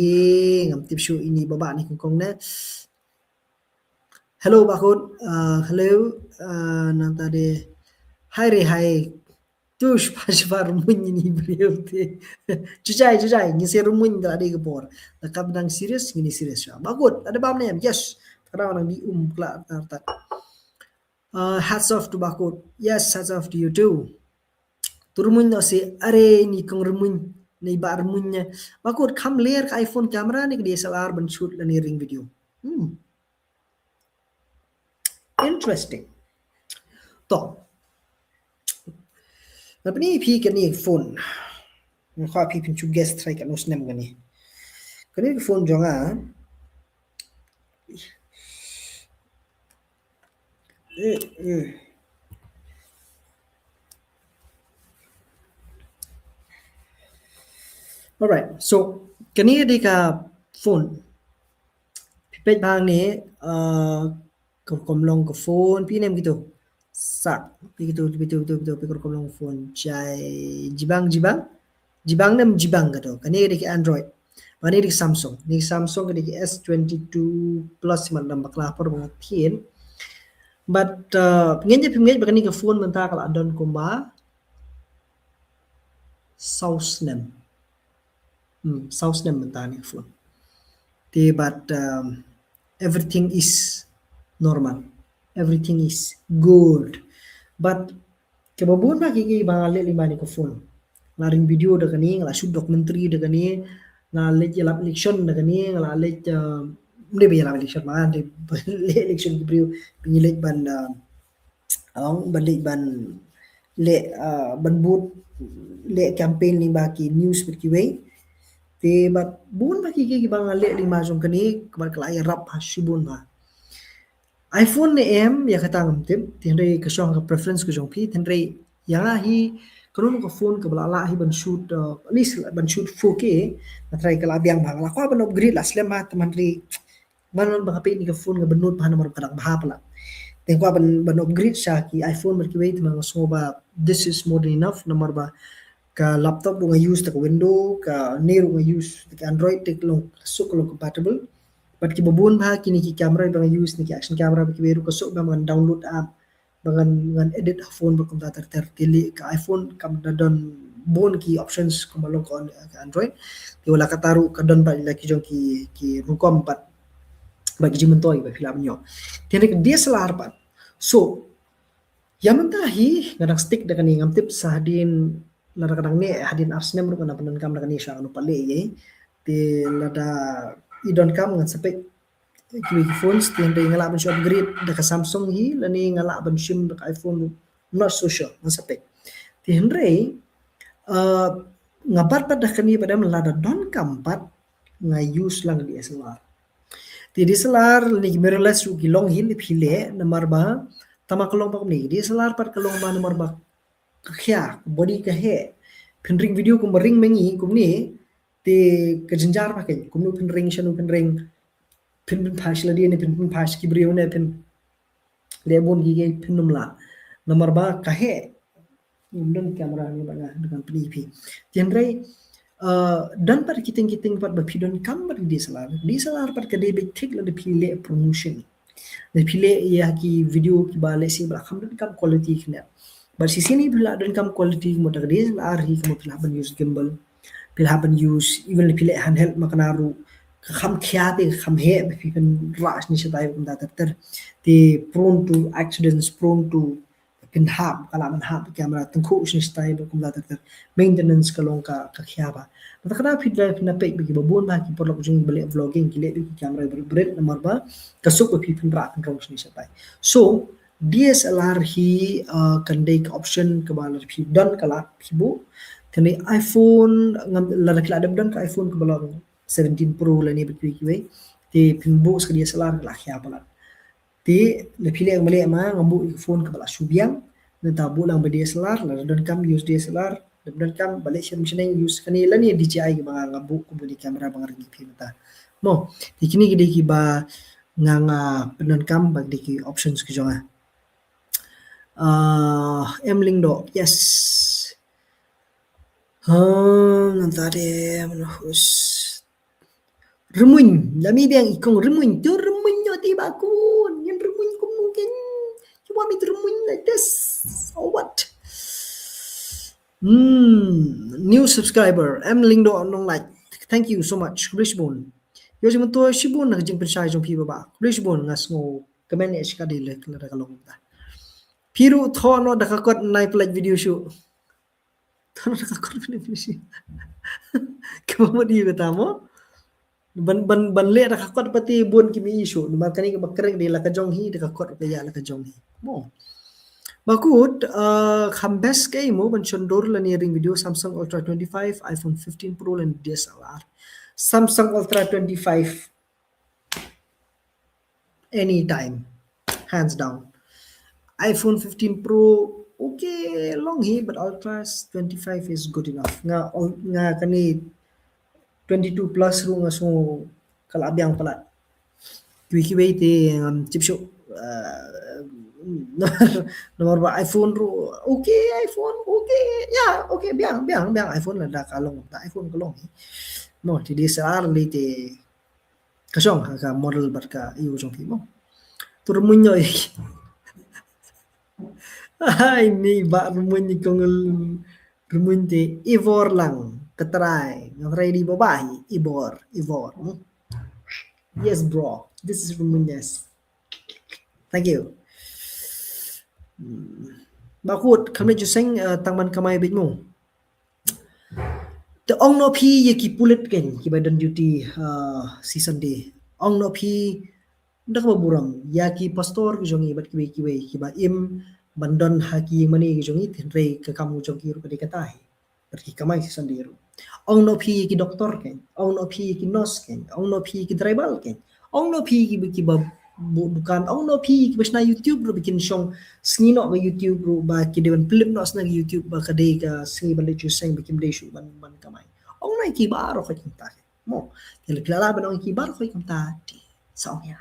ngam tip show ini baba ni kong na hello bakut hello nanta de hai re hai tush pashvar rumun ni brio te jujai ni se rumun da de ke bor da kap dang serious ni serious bakut ada bam ne yes kadang nang di kla tar hats off to bakut yes hats off to you too turmun no se are ni kong rumun ni bar munnya bakut kam ler ka iPhone camera ni DSLR ban shoot la ni ring video interesting to napni phi kan ni phone ni kha phi pin chu guest try kan usnem gani kan ni phone jonga alright so kani de ka phone pipet bang ni komlong ka phone pi nem gitu sak pi gitu pi komlong phone jai jibang nem jibang gitu kani de ka Android mani de Samsung de S22 plus man bakla por banget thin but ngenge bakani ka phone menta kala adon kumba Southnem menta ni phone ti but everything is normal everything is good but kebabun ba kiki bangale lima ni ko phone laring video da kani ngala shoot documentary da kani ngala lab election da kani ngala mde be lab election ma de election brio pingilet ban ang balik ban le ban boot le campaign ni ba ki news bit ki way te but bun ba kiki bangale lima jong kani kabar kala rap shibun ba iPhone ne em ya kata ngamtim tinre ka shong ka preference ko jong pi tinre ya hi karon ko phone ka bala hi ban shoot at least ban shoot 4K na try ka labiang bang la ko ban upgrade la slim ma tamandri manon ba kapit ni ka phone nga benut pa namar kadang baha pala ten ko ban upgrade siya ki iPhone mer ki wait mga so ba this is more than enough namar ba ka laptop nga use ta ka window ka nero nga use ta Android tek long so compatible but ki babun ba kini ki camera bang use ni ki action camera ki beru ko so bang download app bang edit phone ba kum ta ter tili ka iPhone kam don bon ki options ko malong ko Android ti wala ka taru ka don ba like jong ki rukom but bagi jimentoy ba film nyo tinek DSLR pa so yamanta hi ngadang stick da kani ngam tip sa hadin lara kadang ne hadin arsnem ru kana panan kam da kani sha anu pale ye te lada idon kam ngan spek ki phones te ndai ngala ban upgrade da Samsung hi lani ngala ban sim da iPhone not so sure ngan spek te hendrei ngapat pada kani pada melada don kampat ngai use lang DSLR ti DSLR ni mirrorless ru ki long hin phile namar ba tama kalong pa ni DSLR pat kalong ba namar ba khya body ka he pinring video kum ring mengi kum ni te kejenjar pakai kum nu pinring shanu pinring pin pash la dia ni pin pash ki brio ne pin lebon gi ge pinum la namar ba ka he dan kamera ni bana dengan penipi jenrei dan pada kiting-kiting pat bapidon kam pada DSLR pat ka debit tik la de pile promotion de pile ya ki video ki bale si bla kham dan kam quality kena but si sini bila dan kam quality mo ta DSLR hi kam pila ban use gimbal pila ban use even pile handheld makanaru kham khya te kham he bi kan rash ni satai kum da ter te prone to accidents prone to pin hab kala man hab camera tengku ni satai kum da ter maintenance kalong ka khya ba ta kana fit life na pe bi babon ba ki por jing bele vlogging ki le bi camera berbret number ba kasuk bi pin ra kan rong ni satai so DSLR hi kan dei option ka ba la phi don kala phibu tene iPhone ngam la kala don ka iPhone ka ba 17 Pro la ni betui ki we ti pinbu ska DSLR la khya pala ti le phile ang mali ma ngambu phone ka bala subiang na tabu lang ba DSLR la don kam use DSLR don kam balik shen use kani la ni DJI ki mga ngambu ko bali camera bang ringi phi mata mo ti kini gide ki ba nga don kam bag di ki options ki jonga emling do yes nantare manhus remuñ lami biang ikong remuñ tu remuñ yo tiba kun yang remuñ kum mungkin you want me to remuñ like this or what new subscriber emling do nong like thank you so much Krishbon yo jim to shibon na jing pensai jong pi ba Krishbon ngas ngo comment ni ska de le la ka long ta piru tho no da ka kot nai play video show tho no da ka kot video show kamu di betamo ban le da ka kot pati bun ki mi issue ba kani ka bakrek de la ka jong hi da ka kot ka ya la ka jong hi mo bakut kham best kai mo ban chondor la ni ring video Samsung Ultra 25 iPhone 15 Pro and DSLR Samsung Ultra 25 anytime hands down iPhone 15 Pro okay long hi but Ultra 25 is good enough nga kani 22 plus ru nga so kalabyang pala kiwi te chipsho nomor ba iPhone ru okay iPhone okay yeah okay biang iPhone la da kalong ta iPhone kalong no ti DSLR le te kasong ka model bar ka yu jong pi mo turmunyo ai ni ba rumunyo kong rumunte Ivor lang katray ngatray di babahi Ivor yes bro this is Rumunyes thank you bakut kami juseng tangman kamay bit mo the ong no phi ye ki pulit ken ki badan duty season day ong no phi ndak ba buram ya ki pastor ki jongi bat ki ba im bandon haki mani ki jongi thenre ka kamu jongi ru ka katai pergi kamay season day ru ong no phi ki doctor ken ong no phi ki nurse ken ong no phi ki driver ken ong no phi ki ba bukan ong no phi ki basna YouTube ru bikin song sngi no ba YouTube ru ba ki dewan film no sna YouTube ba kadai ka sngi bale chu seng bikin de shu ban kamay ong na ki baro ko kinta mo tele klala ban ong ki baro ko kinta ti saong ya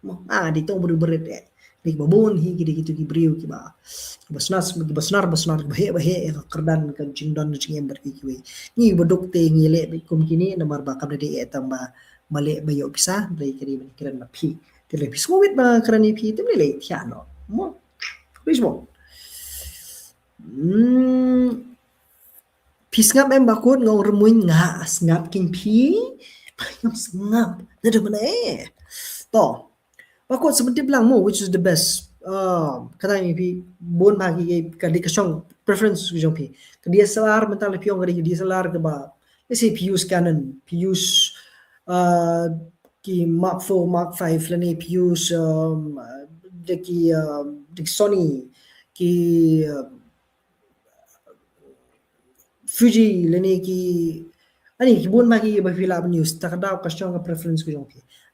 mo di tong beret dik babon hi gitu ki brio ki ba basnar bahe ka kardan ka jingdon jingem ber ki we ni bodok te ngile bi kum kini namar ba kabde etam ba male bayo bisa dai kiri ban kiran na phi tele pisowit ba karani phi te le thya no mo bismo pisngap em bakut ngau remuin nga ngap king phi ngap na de mana to bakut seperti bilang mo which is the best kata ni phi bon bagi ka di kasong preference jong phi ka DSLR mental phi ong di DSLR ke ba let's say phi use Canon phi use ki Mark 4 Mark 5 lani Pius de Sony ki Fuji lani ki ani ki bon ma ki ba fila news takadaw ka strong preference ko jong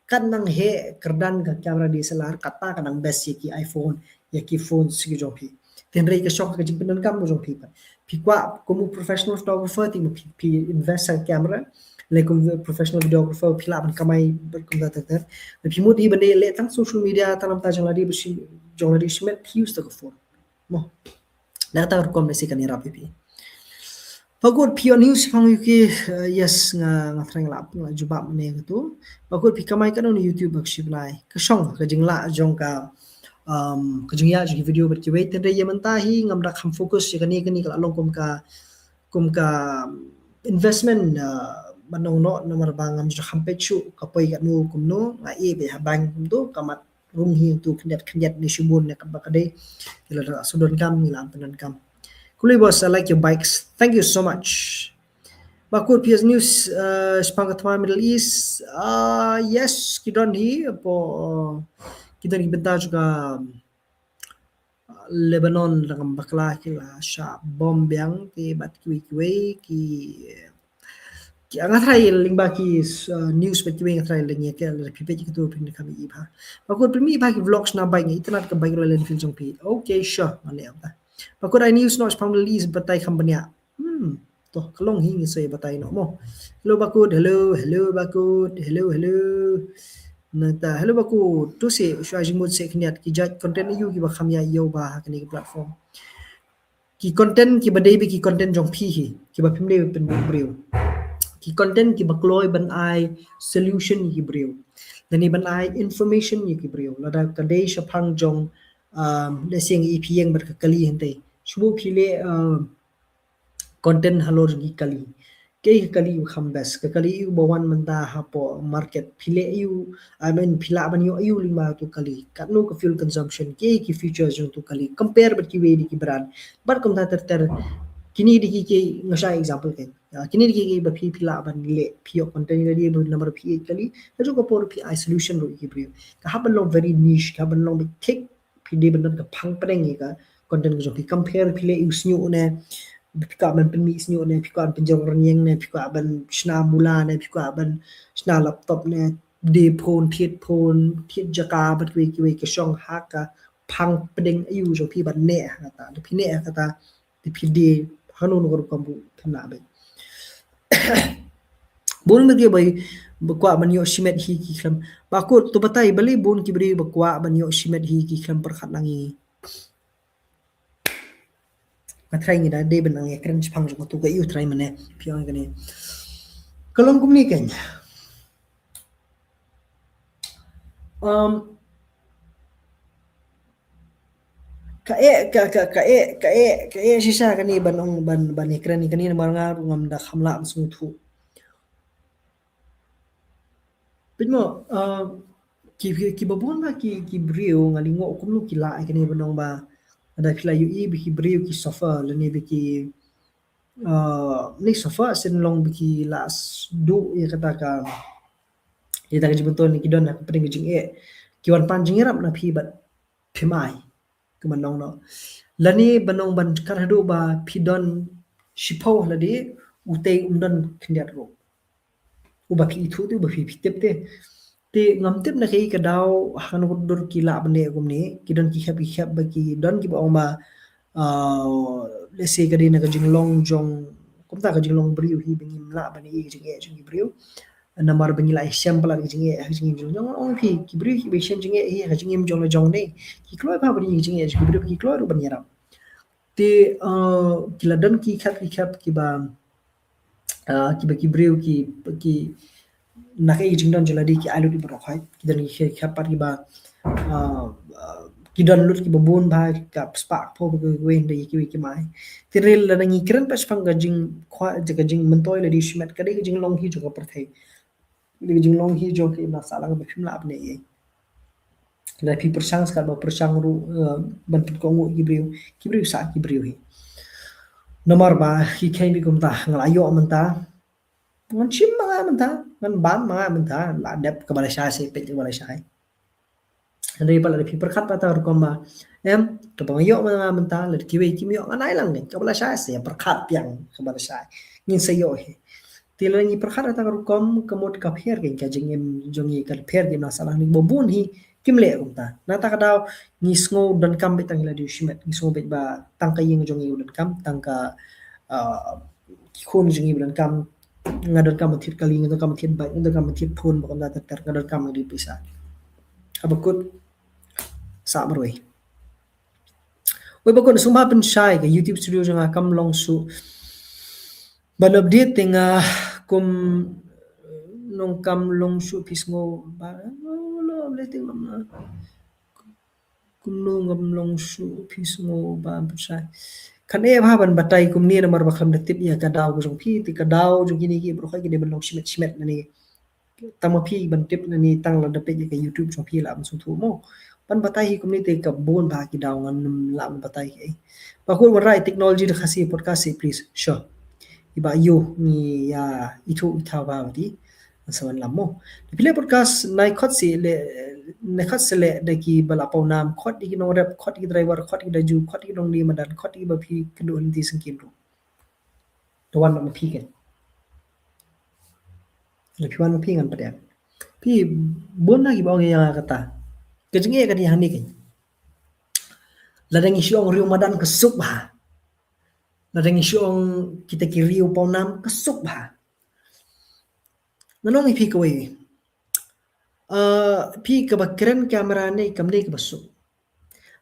kan nang he kerdan ka camera DSLR kata kanang best ki iPhone ya ki phone si jong pi ten rei ka shock ka jing penan kam jong pi pa pi kwa como professional photographer ti pi invest sa camera le como professional videographer pila ban kamai ber kum da tak pi mo di bande le tang social media tanam ta jong ladi besi jong ladi smet use ta ko phone mo la ta ko mesi kan ira pi Pagod pio news pang yuki yes nga thrang lap nga jubab ne tu pagod pi kamai kan on YouTube ak shiblai ka shong ka jingla jong ka ka jingya ji video ber ki wait re yamanta hi ngam rak ham focus ji kani kala long kum ka investment banong no nomor bang ngam ji ham pechu ka poi ka nu kum no nga e be habang kum tu kamat rung hi tu knyat ni shubun ne ka ba ka de ila sudon kam ni lam penan kam Kuli boss, I like your bikes. Thank you so much. Bakur PS News, Spangataman Middle East. Yes, kita ni po kita ni bentar juga Lebanon dengan bakla kila sha bom biang ki bat kiwi ki angat rai lingba ki news bet kiwi angat rai lengye ke le pipe ki tu pin kami iba. Bakur primi iba ki vlogs na bike ni itna ka bike rolen film jong pi. Okay, sure. Mane apa. Pakut I news no spam release batai company. Toh kalong hingi saya batai no mo. Hello bakut, hello bakut, hello. Nata hello bakut. Tu se shwajing mod se kniat ki judge content you ki bakham ya yo ba kani ki platform. Ki content ki badai bi ki content jong phi hi ki ba phimle pen breu. Ki content ki bakloy ban ai solution ki breu. Dani ban ai information ki breu. Lada kadai shapang jong lesing EP yang berkali hentai subuh pile content halor gi kali ke kali kham bes ke kali u bawan manda hapo market pile you I mean pila ban you lima tu kali katno ka fuel consumption ke ki features jong tu kali compare ber ki we ki brand bar kom ter kini di ki ngasa example ke kini di ki ba pila ban le pio content di number pi kali jo ko por pi solution ro ki brio ka haban long very niche ka haban long big thick pide benar ka phang padeng ka content ko pi compare pile use new ne pika ban pen mix new ne pika ban jong ranyeng ne pika ban sna mula ne pika ban sna laptop ne de phone thiet jaka bat we ke shong ha ka phang padeng yu jo pi ban ne ta pi ne ka ta pi de hanu no ko kambu thana be bon me ke bai bakwa ban yo shimet hi ki kham bakut tu batai bali bon ki bri bakwa ban yo shimet hi ki kham par khat nangi ka try ni da de ban nang ekran chpang jo tu ga yu try mane piang gani kalong kum ni ken ka e sisa kani ban ekran ni kani maranga ngam da khamla sung thu Pino ki babon ba ki brio ngalingo kumlu ki la kani banong ba ada pila yu bi ki brio ki sofa lani bi ki ni sofa sen long bi ki las du ya kata ka ya ta jibuton ni kidon aku peding jing ki wan pan jing rap na phi bat phimai ke banong no lani banong ban kar hadu ba phidon shipau ladi utei umdan khndiat ro uba phi thu tu ba phi tep te ngam tep na kai ka daw han ko dor ki la bane gum ne ki don ki khap ba ki don ki ba ma let's say ka dina ka jing long jong kum ta ka jing long briu hi bingim la bane i jing briu namar bangi la example la jing jong ong phi ki briu ki be shen jing hi ka jing jong la jong ne ki kloi ba bani jing ki briu ki kloi ru ban yaram te ki la don ki khap ki ba ki briu ki nakai jingdon jeladi ki alu di brokhai kidan ki khapar ki ba kidan lut ki babon ba ka spark po ko wen de ki mai tirel la ngi kran pas pang jing khwa jaga jing mentoy la di shmet ka de jing long hi jo par thai de jing long hi jo ki na sala ga phim la apne ye la phi persang ska ba persang ru ban pit ko ngu ki briu hi nomor ba ki khain bi kum ta ngala yo man ta ngan chim mga menta ngan bam mga menta la dep ka Malaysia se pe Malaysia Andai pala pi perkat pata komba em to bang yo mga menta le kiwe kim yo ngan ai lang ni ka Malaysia se perkat piang ka Malaysia ngin se yo he tila ni perkat ata kom kemot ka pher gen ka jengem jongi ka pher gen na salah ni bobun hi kim le kumta na ta ka daw ni sngo dan kam betang la di shimet ni sngo bet ba tang ka yeng jongi dan kam tang ka khun jongi dan kam ngadan kam thit kali ngadan kam thit ba ngadan kam thit phun ba kam da ter ngadan kam di pisa abakut sa maroi oi bakun sumha pen shai ka YouTube studio janga kam long su ban update tinga kum nong kam long su pisngo ba lo letting kum nong long su pisngo ba shai kan e bha ban batai kum ni namar bakham tip ya ka daw jong phi ti ka daw jong kini ki bro kha ki de ban long shimet ni tama phi ban tip ni tang la de pe ka YouTube jong phi la am su thu mo pan batai kum ni te ka bon ba ki daw ngan la batai ki ba ko rai technology de khasi podcast se please sure iba yo ni ya itu itawa di sawan lamo pile podcast nai khot si le ne khat sele de ki bala pawnam khot ki no rep khot ki driver khot ki daju khot ki nong ni madan khot ki ba phi kdon ti sangkin ro to wan ma phi ken le phi wan ma phi ngan padya phi bon na ki ba ngi ya kata ke jinge ka ni hani ken la dang isiong riu madan ke sup ba la dang isiong kita ki riu pawnam ke sup ba nanong phi ko we phi ka ba keren kamera ni kamne ka basu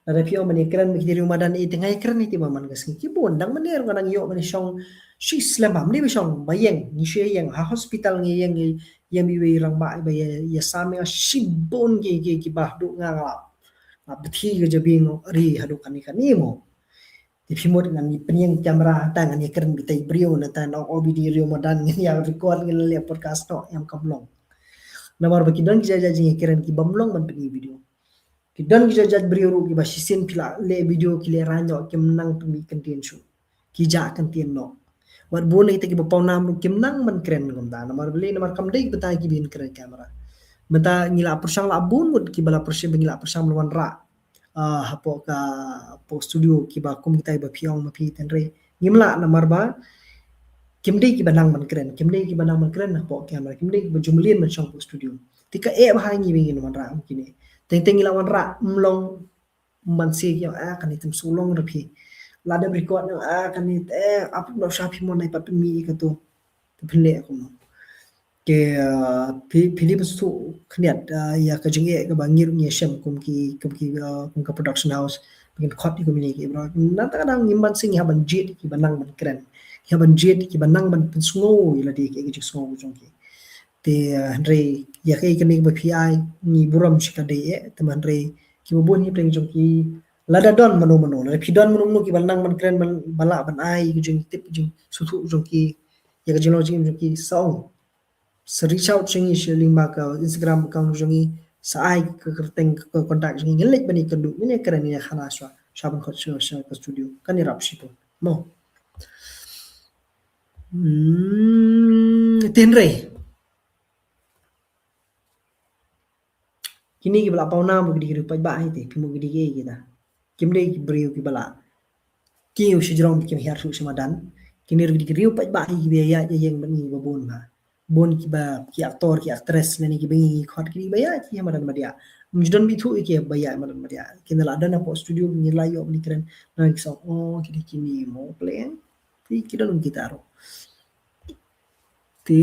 ada phi o mani keren mi riu madan i tengai keren ni ti maman ka sing ki bon dang maner ngang yo mani song shi slam am ni bi song bayeng ni she yang ha hospital ngi yang yang mi we rang ba ba ya same shi bon ki ba du ngang la ba thi ga jabi no ri hadu kan ni mo ti phi mod ngan ni penyeng kamera tang ni keren bi tai brio na ta no obd riu madan ni ya record ngi le podcast no yang kamlong namar ba ki don ki jaja jingi keren ki bamlong ban pini video ki don ki jaja brio ru ki ba sisen pila le video ki le ranyo ki menang pemi content show ki ja content no wat bon ite ki ba pawnam ru ki menang man keren gom da namar beli namar kam dei beta ki bin keren kamera meta ngila persang la bun mut ki bala perse ngila persang lawan ra hapo ka po studio ki ba kum kita ba phiong ma phi tenre ngimla namar ba kimdei ki banang man keren kimdei ki banang man keren hapo kamera kimdei ki bajumlien man shong studio tika e ba ngi bingin man ra kini teng ilawan ra mlong man se ki kan item sulong ra phi la de record kan it up no sha phi mon nai pat mi ka to phile ko ke philip su khniat ya ka jinge ka bangir ngi shem kum ki ka production house bikin khot ki community ki bro na ta kadang ngimban sing ha ban jit ki banang man keren ki ban jit ki banang ban sngo ila di ki sngo jong ki te andre ya kai kani ba pi ni buram shika de teman re ki bon ni pleng jong ki lada don mano la pi don mano ki banang man keren bala ban ai ki jong tip jong suthu jong ki ya ka jong jong ki song so reach out jong i sharing ba ka Instagram account jong i sa ai ka kerteng ka contact jong i lek bani kandu ni keren ni khana swa shaban khot sha ka studio kan rap shipo mo tenre kini ki bala pauna mo gidi pa ba ai te pimo gidi ge kita kimde ki brio ki bala ki u shijrom ki hyar su samadan kini gidi riu pa ba ai be ya yang bani babon ma bon ki ba ki aktor ki actress nani ki bingi khot ki ba ya ki hamadan madia mujdan bi thu ki ba ya hamadan madia kini la dana po studio ni la yo ni keren na ki so kini kini mo plan ti ki don gitaro ti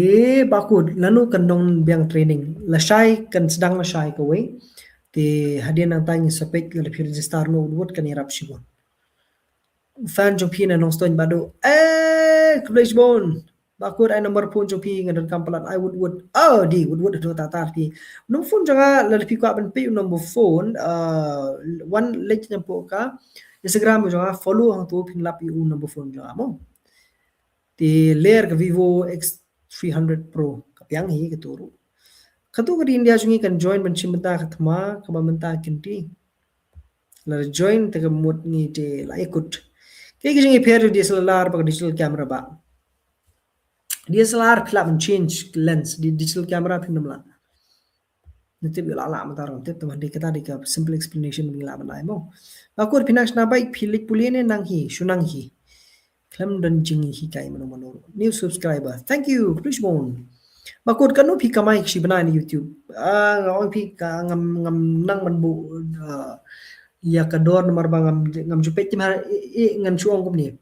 bakud lanu kandong biang training la shai kan sedang la shai ka we ti hadian nang tang sepek la phi register no wot kan irap shibon fan jong phi na nong stoin bado college bon bakud ai number phone jong phi ngan kampalat I would di would do ta phi nong phone janga la phi kwa ban pe number phone one link na po ka Instagram janga follow hang tu phin lap yu number phone janga mo ti layer ka Vivo X300 Pro kapiang hi keturu katu ka India jungi kan join ban chimta khatma ka bamanta kinti la join te mot ni te la ikut ke jungi pair DSLR ba digital camera ba DSLR phila man change lens di digital camera phim namla natib la matarong tip teman di kata di ka simple explanation ni la banai mo akur pinax na baik philik pulene nang hi sunang hi klam dan jing hi kai mano new subscriber thank you please bon bakut kanu phi kamai si banai ni YouTube ngoi phi ka ngam nang man bu ya ka dor nomor bangam ngam jupet timar ngan chuang kum ni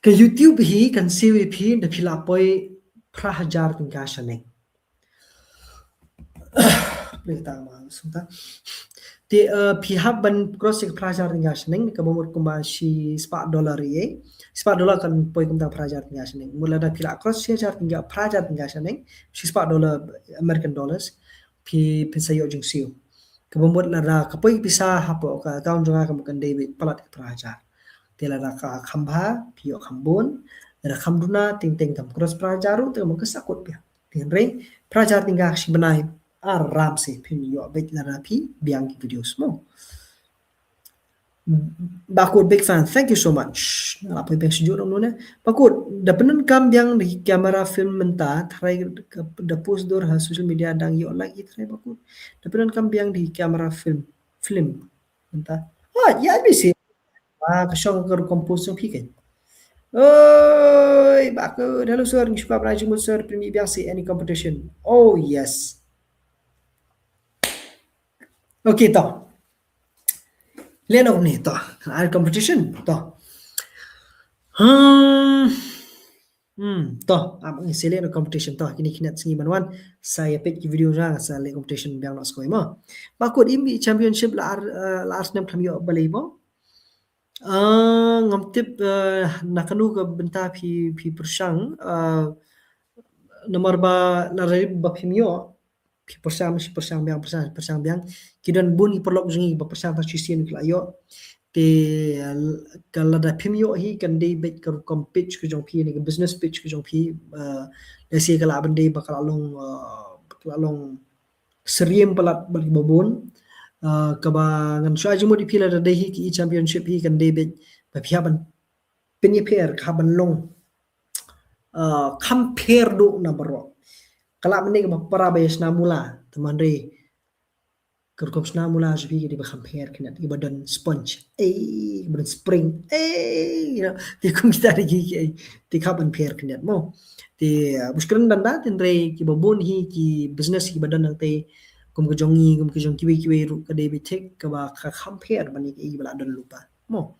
ke YouTube hi kan siwi phi de phila poi pra hajar tin ka shane Berita sumta ti pihak ban cross prajar tingas neng ka bomor kumba si $4 ye $4 kan poi kumta prajar tingas neng mula da pila cross jar tinga prajar tingas neng si $4 American dollars pi pensayo jing siu ka bomor la ra ka poi pisa hapo ka account jonga ka kan David palat prajar tela ra ka khamba pio khambon ra khamduna ting ting tam cross prajaru te mo ka sakot pia tin re prajar tingas si banai aram se phim yo bet la rapi biang ki videos mo bakut big fan thank you so much apa yang sejuk dong nona bakut da penan kam biang di kamera film menta try da post dor ha social media dang yo like try bakut da penan kam biang di kamera film menta ya bisi ka shong kar compose pi kan oi bakut hello sir ni suka belajar mo sir premi biang si any competition oh yes Okay, to. Leno ni to. Our competition to. To. Ang selen competition to. Kini kinat singi manwan. Saya pet video ra sa le competition biang nak skoi mo. Bakut imi championship la Arsenal kami balai mo. Ngam tip nakanu ka benta pi persang nomor ba la rib ba pimyo persang biang kidan buni perlok jungi ba persang ta chisian klayo te kala da pimyo hi kan dei bet ka compete ku jong pi ni business pitch ku jong pi da se kala ban dei bakal long seriem pelat balik babon ka ba ngan sha jimu di pila da dei hi ki championship hi kan dei bet ba pia ban penye pair ka ban long compare do na baro kala meni ka para bayas na mula teman re kerkop na mula jbi di ba compare kinat di badan sponge badan spring you know di kum kita di kapan pair kinat mo di muskran danda tin re ki babon hi ki business ki badan nang te kum ke jongi kum ke jong kiwi ru ka de bi tek ka ba ka compare bani ki bala dan lupa mo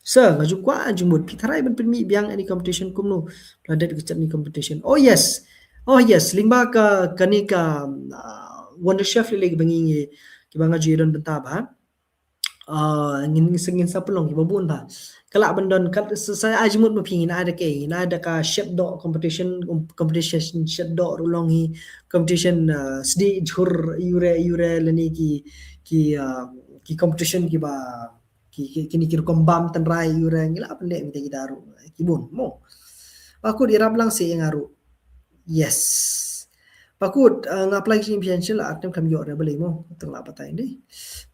Sir, ngaju kwa jumut pitharai ban permi biang any competition kumno pladet ke ni competition. Oh yes, lingba ka kanika Wonder Chef le bangi ki banga jiran benta ba. Ngin sengin sapulong ki babun ba. Kala bandon kat saya ajmut mapingin ada ke ina ada ka chef do competition chef do rulong hi competition sdi jhur yure leni ki competition ki ba kini kira kombam tenrai yura ngila pendek minta kita aru kibun mo pakut irap lang si yang aru yes pakut ngapply championship la atem kam yo re beli mo teng la patai ni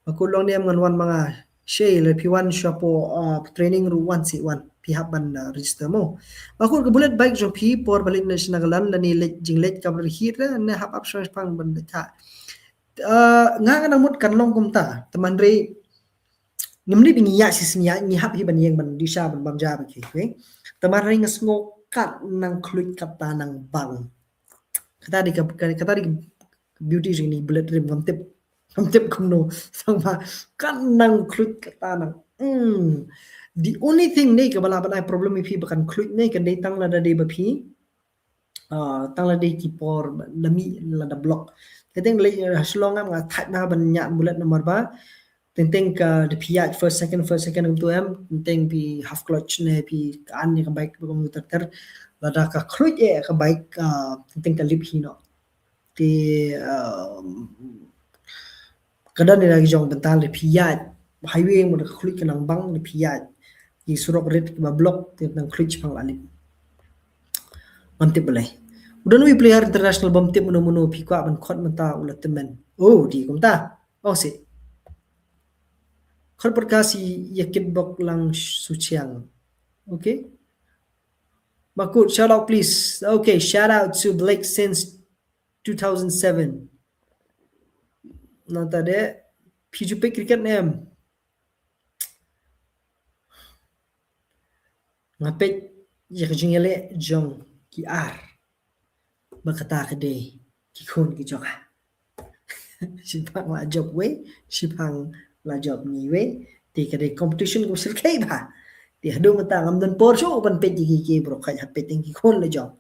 pakut long nem ngan wan manga share le p1 shapo training ru 1C1 pihak ban register mo pakut ke bullet bike jo pi por balik national lan lani le jinglet kam ri hit ne hap up shang pang ban ta nga namut kan long kumta teman re Nimni bini ya sisnya ni hap hi ban yang ban disha ban bamja ba ki okay tamar ring ngokat nang kluit kata nang bang kata di beauty ni bullet rim ngam tip kumno sangma kan nang kluit kata nang the only thing ni ka bala ban problem hi bakan kluit ni kan dei tang la da dei ba phi tang la dei ki por lami la da block teteng le haslong am nga that na ban nya bullet nomor ba tenteng ka de piat first second tu am tenteng pi half clutch ne pi an ni ka bike ko muter lada ka kruit ka bike tenteng ka lip hino ti kada ni lagi jong bental de piat highway mo ka kruit kanang bang de piat ki surok red ba block tentang kruit pang alip mantip balai udan wi player international bom tip muno pi kwa ban khot menta ulat temen oh di kumta oh si Khol perkasi yakit bok lang suciang. Okay. Makut, shout out please. Okay, shout out to Blake since 2007. Nanta de PGP cricket name. Ngapit yakjingele jong ki ar. Bakata kede ki khon ki joka. Sipang la job we, sipang la job ni we, ti kede competition ko sil kai ba. Ti hadu mata ngam dan por so ban pet ki bro khay pet ki khon le jong.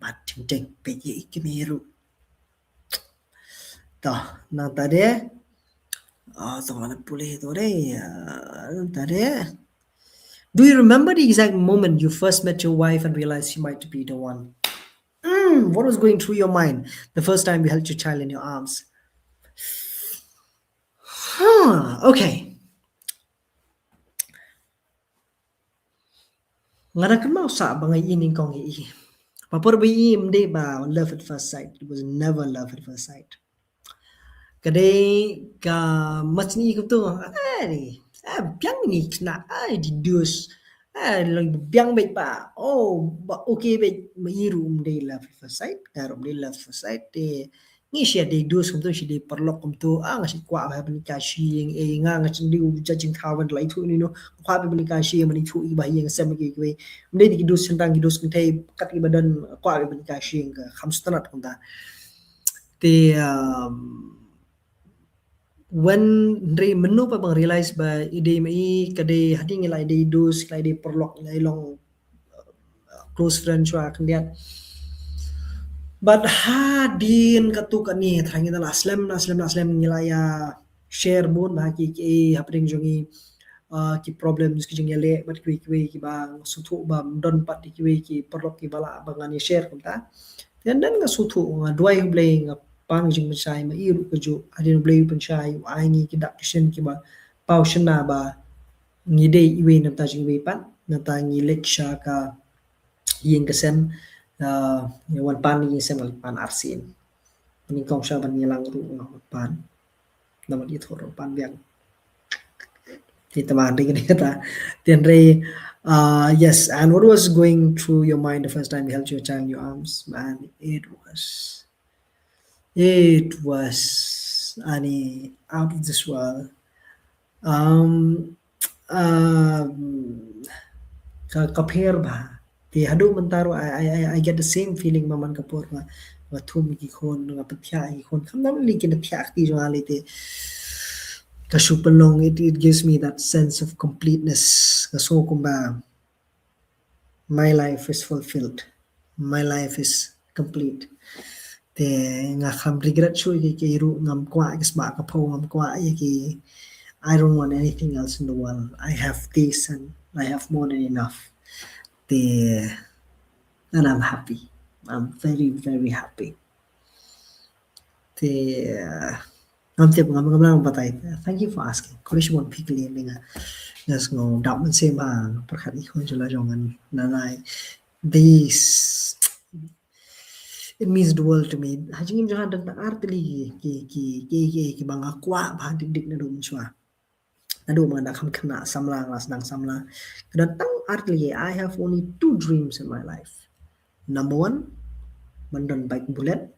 Bat ting pet ki meru. Ta nanta de tawala pulih to de nanta de. Do you remember the exact moment you first met your wife and realized she might be the one? What was going through your mind the first time you held your child in your arms? Okay. Ngana kan mau sa bangai ini kong i. Papor bi mde ba love at first sight. It was never love at first sight. Kadai ka machni ko to ni. Biang ni kena di dus. Lang biang bet pa. Oh, okay bet mairu mde love at first sight. Karom mde love at first sight te ni sia de dus kum to si de perlok kum to ngasi kwa ba menika shing nga ngasi diu judging kawan lai thu ni no kwa ba menika shi mani thu i ba yang sem ki we mde di dus sentang ki dus ntai kat i badan kwa ba menika shing ka khamstanat kum ta te when re menu pa bang realize ba ide mai kade hading lai de dus lai de perlok lai long close friend chwa kandiat but hadin katuk ani thangi dal aslam ngilaya share bon ba ki happening jongi ki problems ki jengele but ki bang suthu ba don pat ki perlok ki bala bangani share kumta dan nga suthu nga duai blay nga pang jing pensai ma iru keju adin blay pensai ai ngi ki daktion ki ba paushna ba ngide iwe namta jing we pat nata ngi lecture ka yeng kesem wan pan ni sem pan arsin ni kong sha ban ni lang ru ng pan naman di thoro pan biang ti taman ring ni ta then re yes and what was going through your mind the first time you held your child in your arms man it was ani out of this world ka pher ba ti hadu mentaro I get the same feeling maman kapur wa thum ki khon nga pathya ki khon khamdam lekin thyak ti jo ale te ka supalong it gives me that sense of completeness ka so kumba my life is fulfilled my life is complete te nga kham regret chui ki ru ngam kwa kisba ka pho ngam kwa ki I don't want anything else in the world I have this and I have more than enough and I'm happy I'm very very happy ngam tip ngam lang batai thank you for asking college one pick li nga nas ngo dap man se ma prakhat I khon jula jongan nanai this it means the world to me hajing jahan dan artli ki bang akwa ba dik na dum chwa nadu man kham khana samlang las dang samla kedan tang artli I have only 2 dreams in my life number 1 mandon bike bullet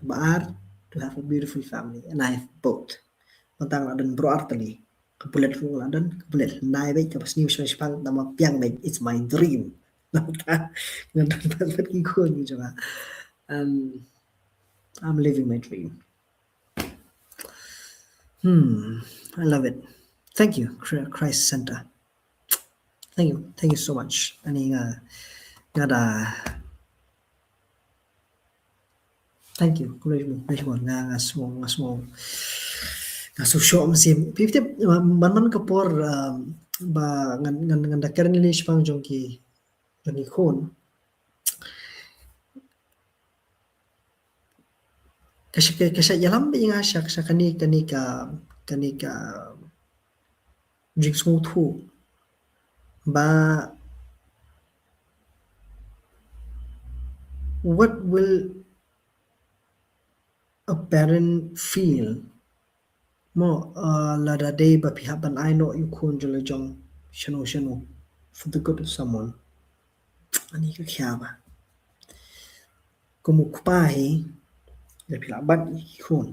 baar to have a beautiful family and I have both tang dan bro artli bullet fu dan bullet nai be ka pasni shpang nama piang be it's my dream ngan pat ki ko ni jaga I'm living my dream I love it thank you Christ Center thank you so much ani ngada thank you college nga small so show sim pipte man kapor ba ngan da karen ni spang jongki ni khon kasi yalam bi nga sha kani ka jing so thu ba what will a parent feel mo la da day ba phihaban I know you khon jole jong shano for the good of someone. Ani ka kya ba kumukpahi le pila bat khun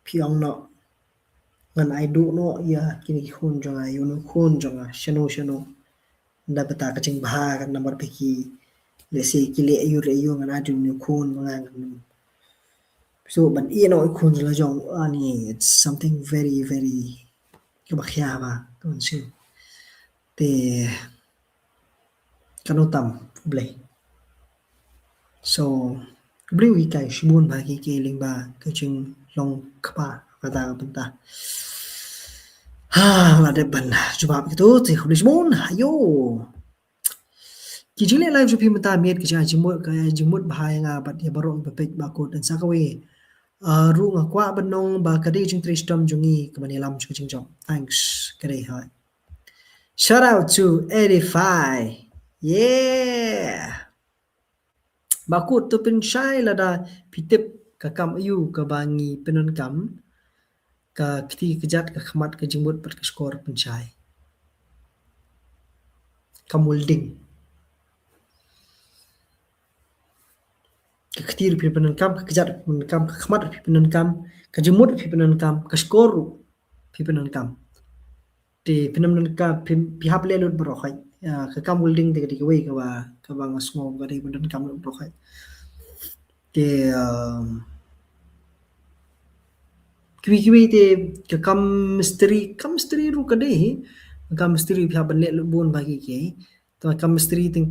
piong no ngan ai du no ya kini khun jonga yunu khun jonga shanu da bata ka ching bha kan number peki le se kile ayu ngan adu ni khun ngan so ban i no khun la jong ani it's something very very ka ba khya ba kon si te kanutam ble so bli wi kai shibun ba ki ke ling ba ka ching long khpa ka ta banta ha la de ban jawab gitu te khuli shibun ayo ki jile live ju phim ta miet ki cha jimut bhai nga bat ya barong ba pek ba ko dan sa ka we ru nga kwa banong ba ka de jing tristom jungi ka mani lam chu ching jong thanks ka de ha shout out to 85 yeah bakut tu pin shai lada pitip ka kam ayu ka bangi penon kam ka kti kejat ka khmat ka jimut pat ka skor pin shai ka molding ka kti pi penon kam ka kejat penon kam ka khmat pi penon kam ka jimut pi penon kam ka skor pi penon kam ti penon ka pi hap le lut bro khai ka kam molding de ka we ka ba ngasngo ka de penon kam bro khai ti kiwi te ka kam misteri ru ka de kam misteri pha ban le bon bagi ke to kam misteri ting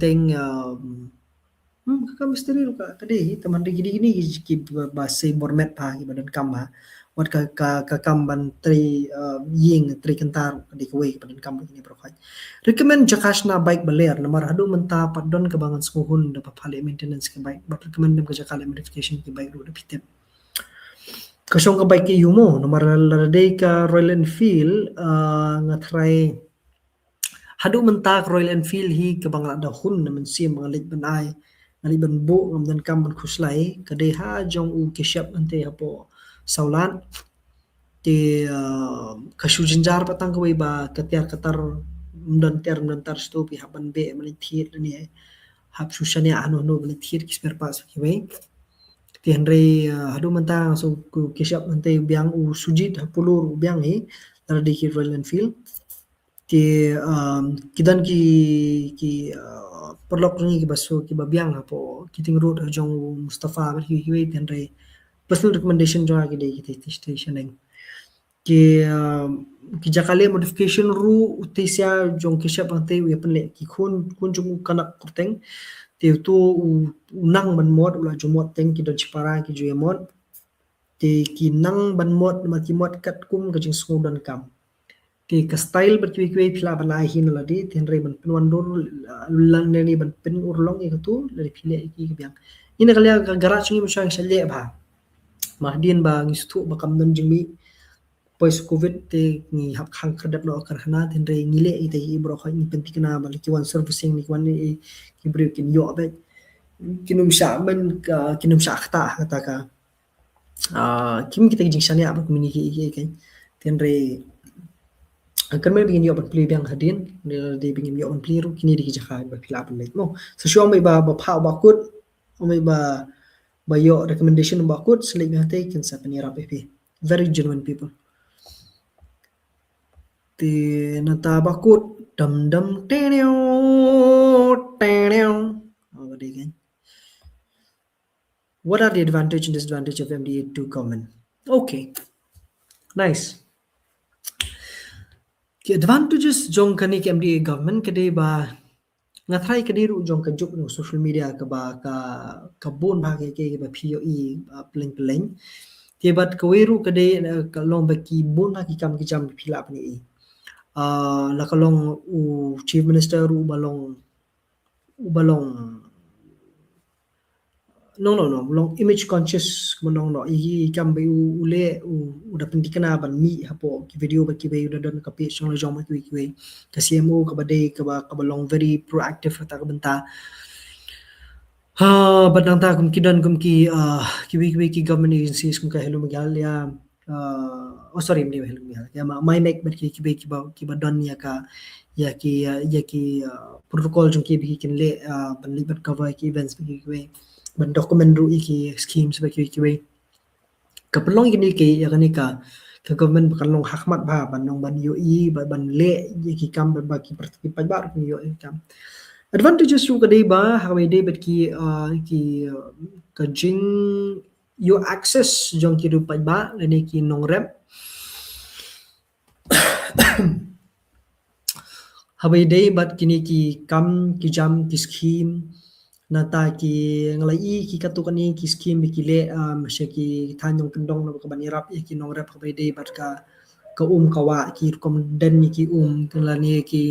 kam misteri ru ka de teman gini ki ba se format pha ki badan kam ha wat ka kam ban tri ying tri kantar di ke we badan kam ni pro khai recommend jakashna bike baler nomor hadu menta padon ke bangan skuhun da phale maintenance ke bike but recommend dem ke jakale modification ke bike ru da pitep kasong ka bike yumo nomor ladai ka Royal Enfield nga try hadu mentak Royal Enfield hi ka bangla da hun na man sim mga lit ban ai ali ban bo ngam dan kam ban khuslai ka de ha jong u ke shap ante hapo saulan te kashu jinjar patang kawai ba katiar katar dan tar stopi haban be man thir ni hap sushania anu no man thir ki spare parts ki wai tianre hadu manta so ku kishap ante biang u sujit pulur biang hi tardi ki Royal Enfield ti kidan ki perlok ni ki baso ki babiang hapo kiting road jong Mustafa hi tianre personal recommendation jo agi de ki station eng ki jakale modification ru utisia jong kishap ante we panle ki khun jong kanak kurteng te tu nang ban mod ula jumot teng ki don chipara ki ju mod te ki nang ban mod ma ki mod kat kum ka jing sku don kam te ka style bat ki ki phila ban ai hin la di ten re ban pinwan dor lang ne ban pin urlong e tu le phile ki biang ina kala ka garage ni musang shalle ba mahdin ba ngi stu ba kam don jing mi pois covid te ni hap khang khadap no kar khana ten re ngile ite i bro kha ni penti kana ba ki wan servicing ni wan ni ki bro kin yo ba kinum sha man kinum sha khata kata ka kim kita jing shania ba kumini ki ten re kan me bingin yo ba play bang hadin de bingin yo on play ru kini di jakha ba phila ban le mo so show me ba pha ba kut me ba yo recommendation ba kut selek me hate kin sa pani rap very genuine people ti nata bakut dam teneo what are the advantage and disadvantage of MDA2 government? Okay, nice. The advantages jong kani ke MDA government kade ba ngathai kade ru jong ka juk no social media ka ba ka bon ba ke ba POE pleng te bat ka weru kade ka long ba ki bon ba ki kam ki jam phila apni la kalong u chief minister u balong no long image conscious monong no i kam be ule u da pendikana ban mi hapo ki video ba ki be u da don ka pe song la jom ki ka CMO ka ba de ka ba long very proactive ta ka banta badang ta kum kidan kum ki ki government agencies kum ka hello magal ya oh sorry mdi helmi ya my make bat ki ba don ya ki protocol jong ki bi kin le ban libat cover ki events bi ki ban document ru ki schemes bi ki kapelong gini ke ya kan ka government bakalong hakmat ba banong ban yo ban le ye ki kam ba ki perti pa ba ki yo kam advantages ru kadai ba hawe dei bet ki ka jing yo access jong ki ru pa ba le ki nong rep hawe dei bat kini ki kam ki jam ki scheme nata ki ngalai ki katukani ki scheme bi ki le masya ki tanyong kendong na ka banirap ki nong rep hawe dei bat ka kawa ki kom den ni ki kelani ki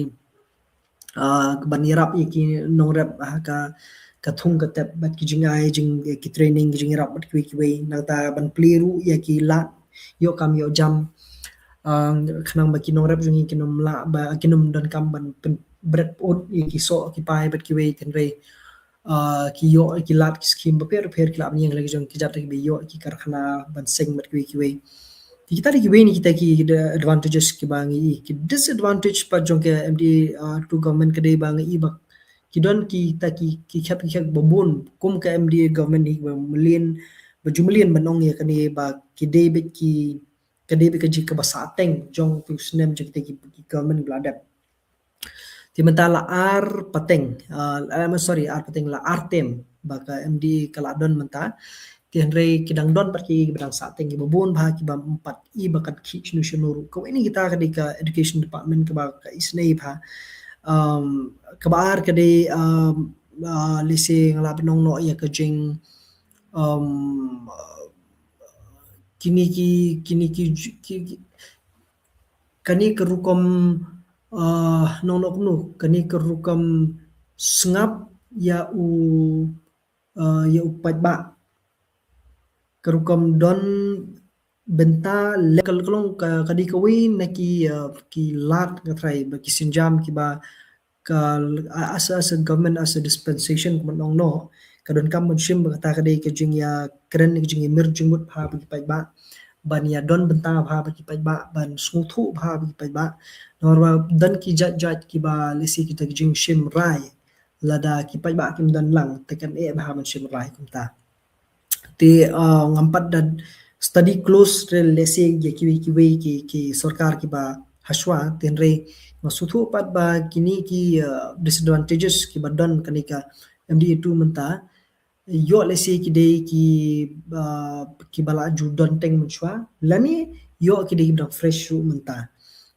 banirap ki nong rep ka thung ka tep bat ki jingai jing ki training ki jing rap bat ki we nata ban pliru ki la yo kam yo jam khanang ba ki nong rep jing ki nom la ba ki nom dan kam ban bread out ki so ki pai bat ki we ten we ki yo ki lat ki scheme ba per ki lap ni lagi jong ki jat ki yo ki karkhana ban seng bat ki we kita di ni kita ki advantages ki bangi ki disadvantage pa jong ke MD to government ke dei bangi ba ki don ki ta ki khat babun kum ke MD government ni ba million ba jumlian banong ya kani ba ki dei be ki ke dei be ka ji ka ba sateng jong tu snem je kita ki government bladap ti mentala ar pateng sorry ar pateng la artem ba ka MD kaladon menta tianre kidang don pergi bidang sateng ki babon bah ki bam 4 bakat ki chnu shunuru ko ini kita ka education department ka ba ka isnei pha kabar ka de lise ngala benong no ya ka jing kini kani kerukom nong no kani kerukom sengap ya upat ba kerukam don benta lekal kalong kadi kawi na ki lat ngatrai ba ki sinjam ki ba ka asa government asa dispensation kumanong no kadon kam shim ba kata kadi ke jing ya kren ke jing mir jingmut pha ba ki ba ban ya don benta pha ba ki ba ban smuthu pha ba ki ba norwa dan ki jat ki ba lisi kita jing shim rai lada ki ba kim dan lang tekan ba man shim rai kumta te ngampat dan study close relasi ki sarkar ki ba haswa tenre masuthu pat ba kini ki disadvantages ki badan kanika MD2 menta yo lesi ki dei ki bala ju don teng muchwa lani yo ki dei bang fresh ru menta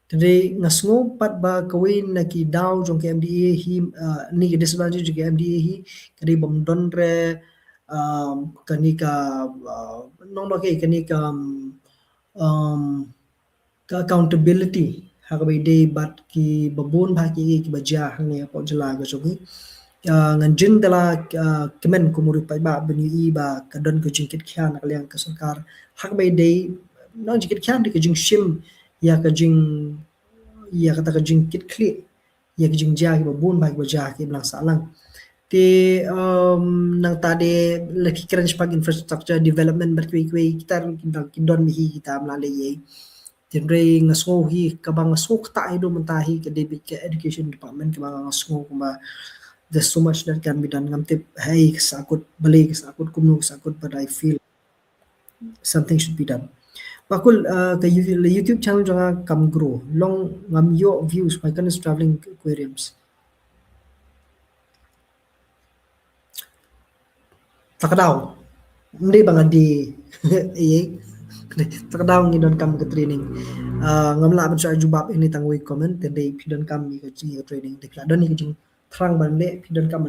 tenre ngasngo pat ba kawin na ki daw jong ke MDA hi ni ki disadvantage ki MDA hi kadi bom don re kanika nong do ke kanika ka accountability hakabai dei bat ki babon ba ki baja hang ya po jala ga jogi ngan jin dala kemen kumuri pa ba beni ba kadon ko jingkit khan kaliang ka sarkar hakabai dei nong jingkit khan de jing shim ya ka jing ya kata ka jingkit kli ya ka jing ja ki babon ba ki baja ki blang salang ti nang tade laki keren pag infrastructure development berkui kita don mi kita mlale ye tenre ngaso hi kabang ngaso ta ido mentahi ke debit ke education department ke bang ngaso kuma there's so much that can be done ngamtip hey sakut balik sakut kumnu sakut but I feel something should be done bakul ke YouTube channel jangan kam grow long ngam yo views my kind traveling aquariums takadaw hindi bang di takadaw ngi don kam ke training ngamla ban sa jubab ini tangwi comment tende pidon kam ni ke training dekla don ni jing thrang ban le pidon kam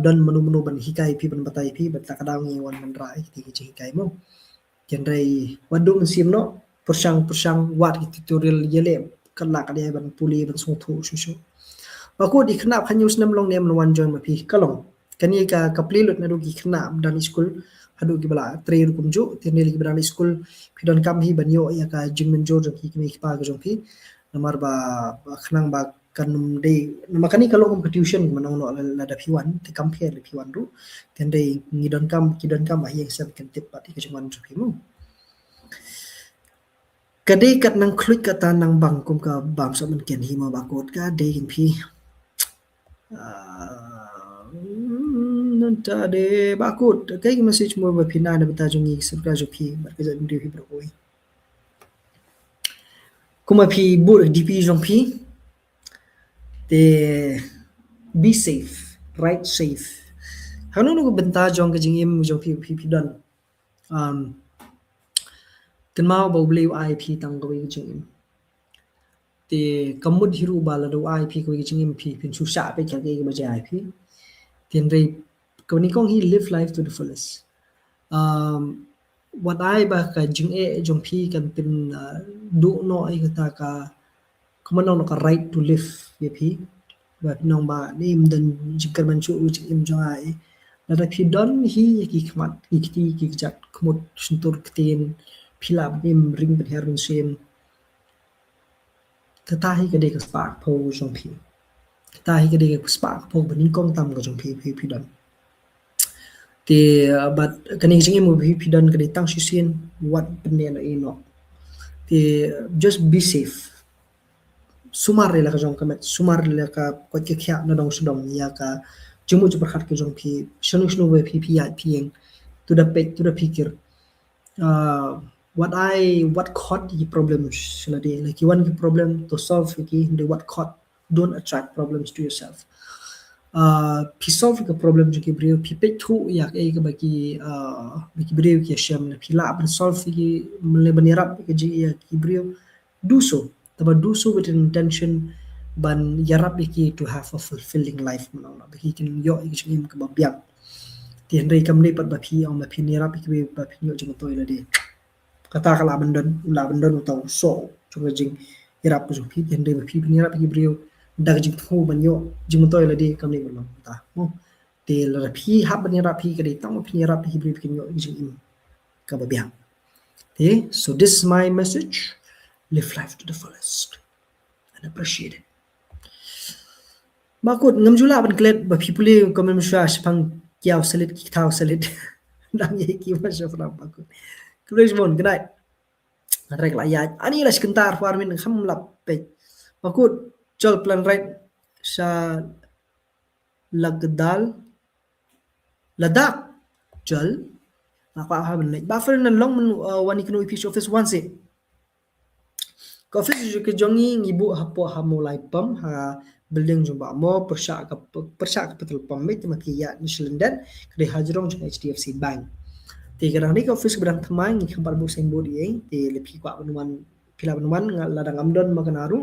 don menu ban hikai pi ban batai pi ban takadaw ngi wan ban rai ti ke hikai mo kenrei wadung sim no persang wat tutorial yele kala kada ban puli ban sungthu shushu bako di khnap khanyus nam long nem wan join ma pi kalong kani ka kaplilut na rugi khnap dan school hadu ki bala tre rukum jo tenel ki bala school pidon kam hi banyo ya ka jingmen jo ki ki pa ga jong pi namar ba khnang ba kanum dei makani kalong ko tuition manong no la da p1 te compare le p1 ru tende ngidon kam kidon kam hi yang sab kan tip pat ki jingwan jo pi mu Kadai kat nang klik kata nang bangkum ka bam sa man ken hima bakot ka dei kin phi nanta de bakot kai message mo ba phina na bata jungi subscribe jo phi bar ka jam di phi bro oi kuma phi bur dp jong phi te be safe right safe hanu no banta jong ka jing im jong phi don kan mau ba bleu ip tang ko wi jing im te kamud hiru bala do ip ko wi jing im phi phin su sha pe ka ke ba ja ip tin rei ko ni kong hi live life to the fullest what I ba ka jing e jong phi kan pin du no ai ka ka kuma no ka right to live ye phi ba nong ba ni im dan jikar man chu jing im jong ai la phi don hi ki khmat ki jat khmut suntur ktin phila im ring ben herin sem ta hi ka de ka spark po jong phi ta hi ka de ka spark po ben kong tam ka jong phi don te but kani jing im phi don ka de tang shi sin what ben na ino te just be safe sumar la ka jong kamet sumar la ka ko ke khya na dong sudong ya ka jumu ju prakhat ke jong phi shanu we phi ya phieng to the pikir what caught the problems like you want the problem to solve the what caught don't attract problems to yourself phi solve the problem ju ke brio phi pe thu ya ke ka baki brio ke sham na phi la ban solve ki le banirap ke ji ya ki brio do so do so with an intention ban yarap ki to have a fulfilling life mana baki kin yo ki chim ka ba biak tien rei kam nei pat ba phi ong ba phi ni rap ki ba phi yo jing toi la de kata kala bandon taw so chung jing irap ju phi tien rei ba phi ni rap ki brio dag jing tho ban yo jing toi la de kam nei ba ta mo te la phi hab ban rap phi ka de tang phi rap ki brio phi yo jing im ka ba biak okay so this is my message live life to the fullest and appreciate it bakut ngam jula ban klet ba phi puli comment sha pang kiao salit ki thao salit dang ye ki ma sha fra bakut kles mon gnai atrai la ya ani la sekentar farmin kham lap pe bakut chol plan right sa lagdal ladak chol apa ha ban ba fer nan long man wani kno office office once it office ju ke jongi ngibu hapo ha mulai pam ha building jumba mo persya ka petrol pump mit makiya ni London kede hajrong jung HDFC bank ti kadang ni office bedang thamai ngi khabar bu sen bodi ei ti lepi kwa banuan pila banuan ladang amdon maganaru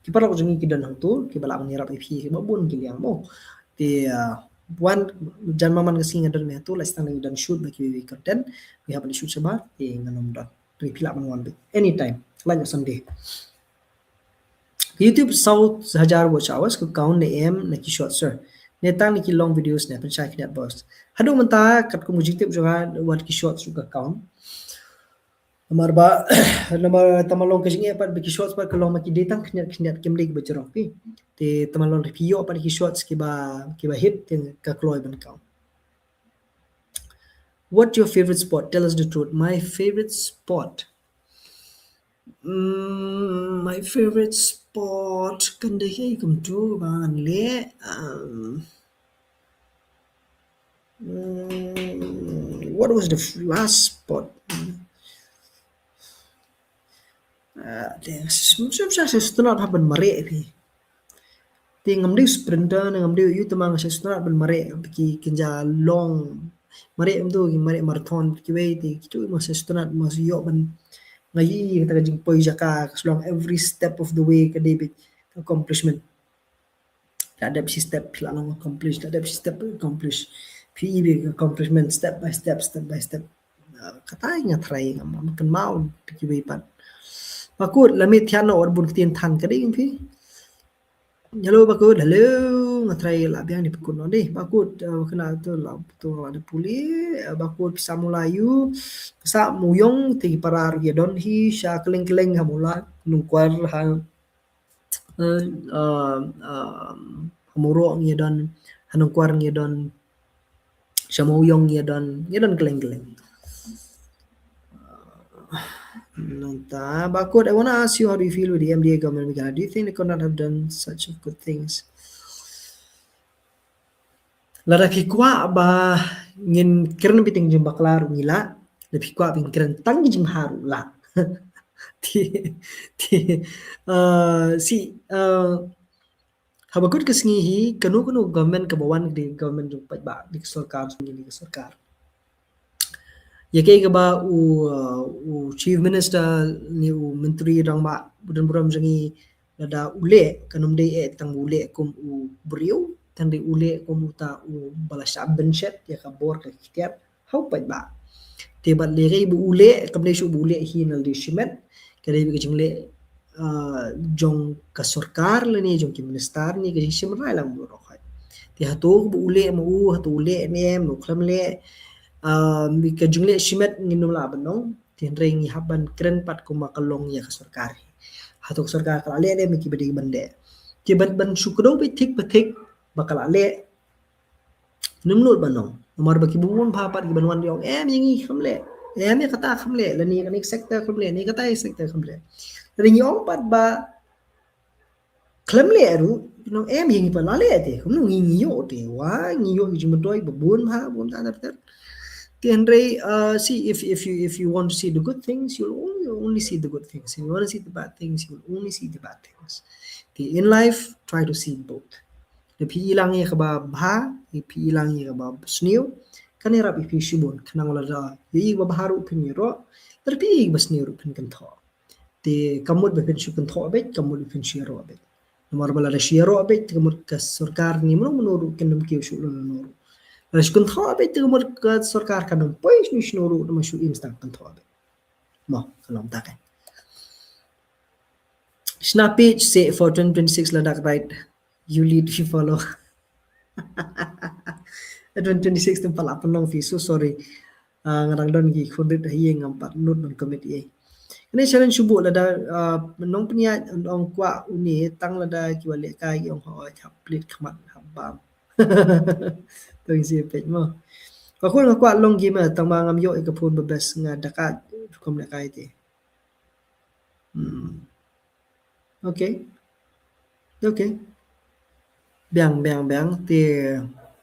ki para ko jungi kidan hang tu ki bala ni rap ip ki mabun ki liang mo ti wan janma man ka singa dan me tu la stang dan shoot ba ki content we have to shoot sama ti nganom dot tu pila banuan anytime like Sunday YouTube South 1000 watch hours ko count na am na ki short sir netang ni ki long videos na pen share net box hadu manta kat ko mujitip joga wat ki short su ka count number tamalong kasi nga pa ki shorts pa kalong maki datang knyat kimlik ba jarong pi te tamalong review pa ki shorts ki ba hit ka kloy ban count what your favorite sport tell us the truth my favorite sport my favorite sport kan de hey kum tu ban le what was the last sport Semua sesuatu haban mare pi tingam di sprinter ngam di yu tamang sesuatu ban mare ki kinja long mare amdo mare marathon ki we ti tu mas sesuatu mas yo ban ngai ta jing poi jaka long every step of the way ka debit accomplishment ada step lang accomplish ada step accomplish PB accomplishment step by step kata nya try ngam kan mau ki we pan bakut lamit thian no bun tin than ka ding phi hello bakut hello ngatrai la biang di bakut no deh bakut kena tu la puli bakut bisa mulayu sa muyong ti parar ye don hi sha keleng hamula nungkwar ha hamuro ye don hanungkwar ye don sha muyong ye don keleng Nanta Bakut, I want to ask you, how do you feel with the MDA government? Do you think they could not have done such good things? Ladaki kwa ba ngin keren biting jim baklar ngila lebih kwa bin keren tang jim haru la ti si habakut kesngi hi kanu government ke bawan di government jung pai ba di sarkar ni sarkar yake ke ba u chief minister ni u menteri rang ba budan buram jangi lada ule kanum dei tang ule kum u brio tang dei ule kum ta u balasha benchet ya ka bor ke kitiap hau pai ba te bat le rei bu ule kam dei shu bu ule hi nal di shimet ke dei bi jingle jong ka sarkar le ni jong ki minister ni ke shimrai lang bu ro khai ti hatu bu ule mu hatu ule ne mu khlam le mi ka jingle shimet nginum la banong tin rei ngi haban kren pat ku makalong ya ka sarkar hatuk sarkar kala le ne mi ki bedi bande ki ban sukdo bi thik pathik bakala le numnut banong nomor baki buun phapat ki banwan yong yingi khamle ye kata khamle la ni kanik sector khamle ni kata sector khamle ring yong pat ba khamle ru no yingi pa la le te khum ngi yo te wa ngi yo ji mdoi buun pha buun ta ta Henry, see if you want to see the good things, you'll only see the good things. If you want to see the bad things, you'll only see the bad things. In life, try to see both. The pilang ye ba bha, the pilang ye ba snew, kan era pi shibun kanang la da. Ye ba baharu pin ro, der pi ba snew pin kan tho. The kamud ba pin shu kan tho bet, kamud pin shiro bet. Nomor bala da shiro bet, kamud ka sarkar ni mo ru kan dum ki shu lo no. Ras kun thaw be tumur ka sarkar kanum pois ni shnoru ma shu instant kan thaw be ma kalam ta kai snap page say for 2026 ladak right you lead you follow 2026 tem pala panong fi so sorry ngarang don gi khondit hiye ngampat not non committee ini challenge subu lada nong punya ong kwa uni tang lada ki wale kai ong ho chap plit khamat habam Tong si page mo. Ka kun ka kwa long gi ma tang mangam yo ka phun ba bes nga dakat kom na kai ti. Okay. Biang ti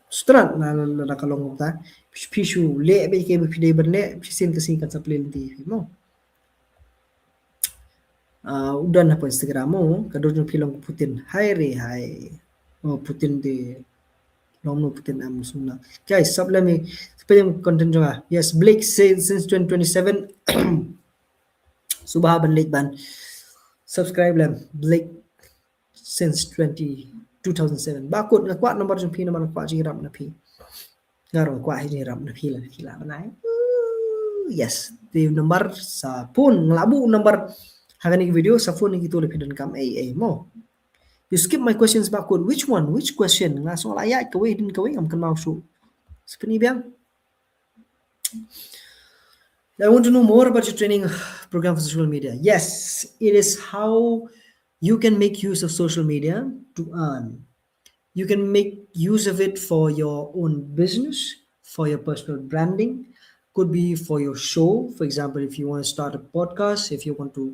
strat na ka long ta. Pishu le be ke be pide berne pisin ka sin kan sa play ti mo. Udan na po Instagram mo kadon pilong Putin. Hi. Putin di Long no Putin am sunna. Guys, sub let me spelling content jo. Yes, Blake says since 2027 subah ban late ban. Subscribe lam Blake since 2007. Bakut na kwa number jong pi naman kwa jiram na pi. Ngaro kwa jiram na pi la banai. Yes, the number sa pun nglabu number hagani video sa phone ni gitu lepidan kam mo. You skip my questions backward. Which one? Which question? Nga soal ayat kawai din kawai am kan mau su. Seperti biang. I want to know more about your training program for social media. Yes, it is how you can make use of social media to earn. You can make use of it for your own business, for your personal branding, could be for your show. For example, if you want to start a podcast, if you want to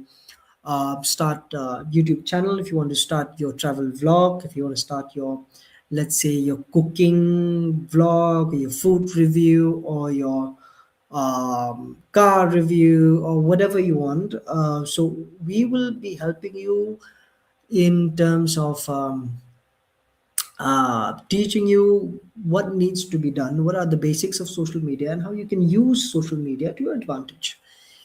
start a YouTube channel, if you want to start your travel vlog, if you want to start your, let's say, your cooking vlog, or your food review, or your car review, or whatever you want. So we will be helping you in terms of teaching you what needs to be done, what are the basics of social media, and how you can use social media to your advantage.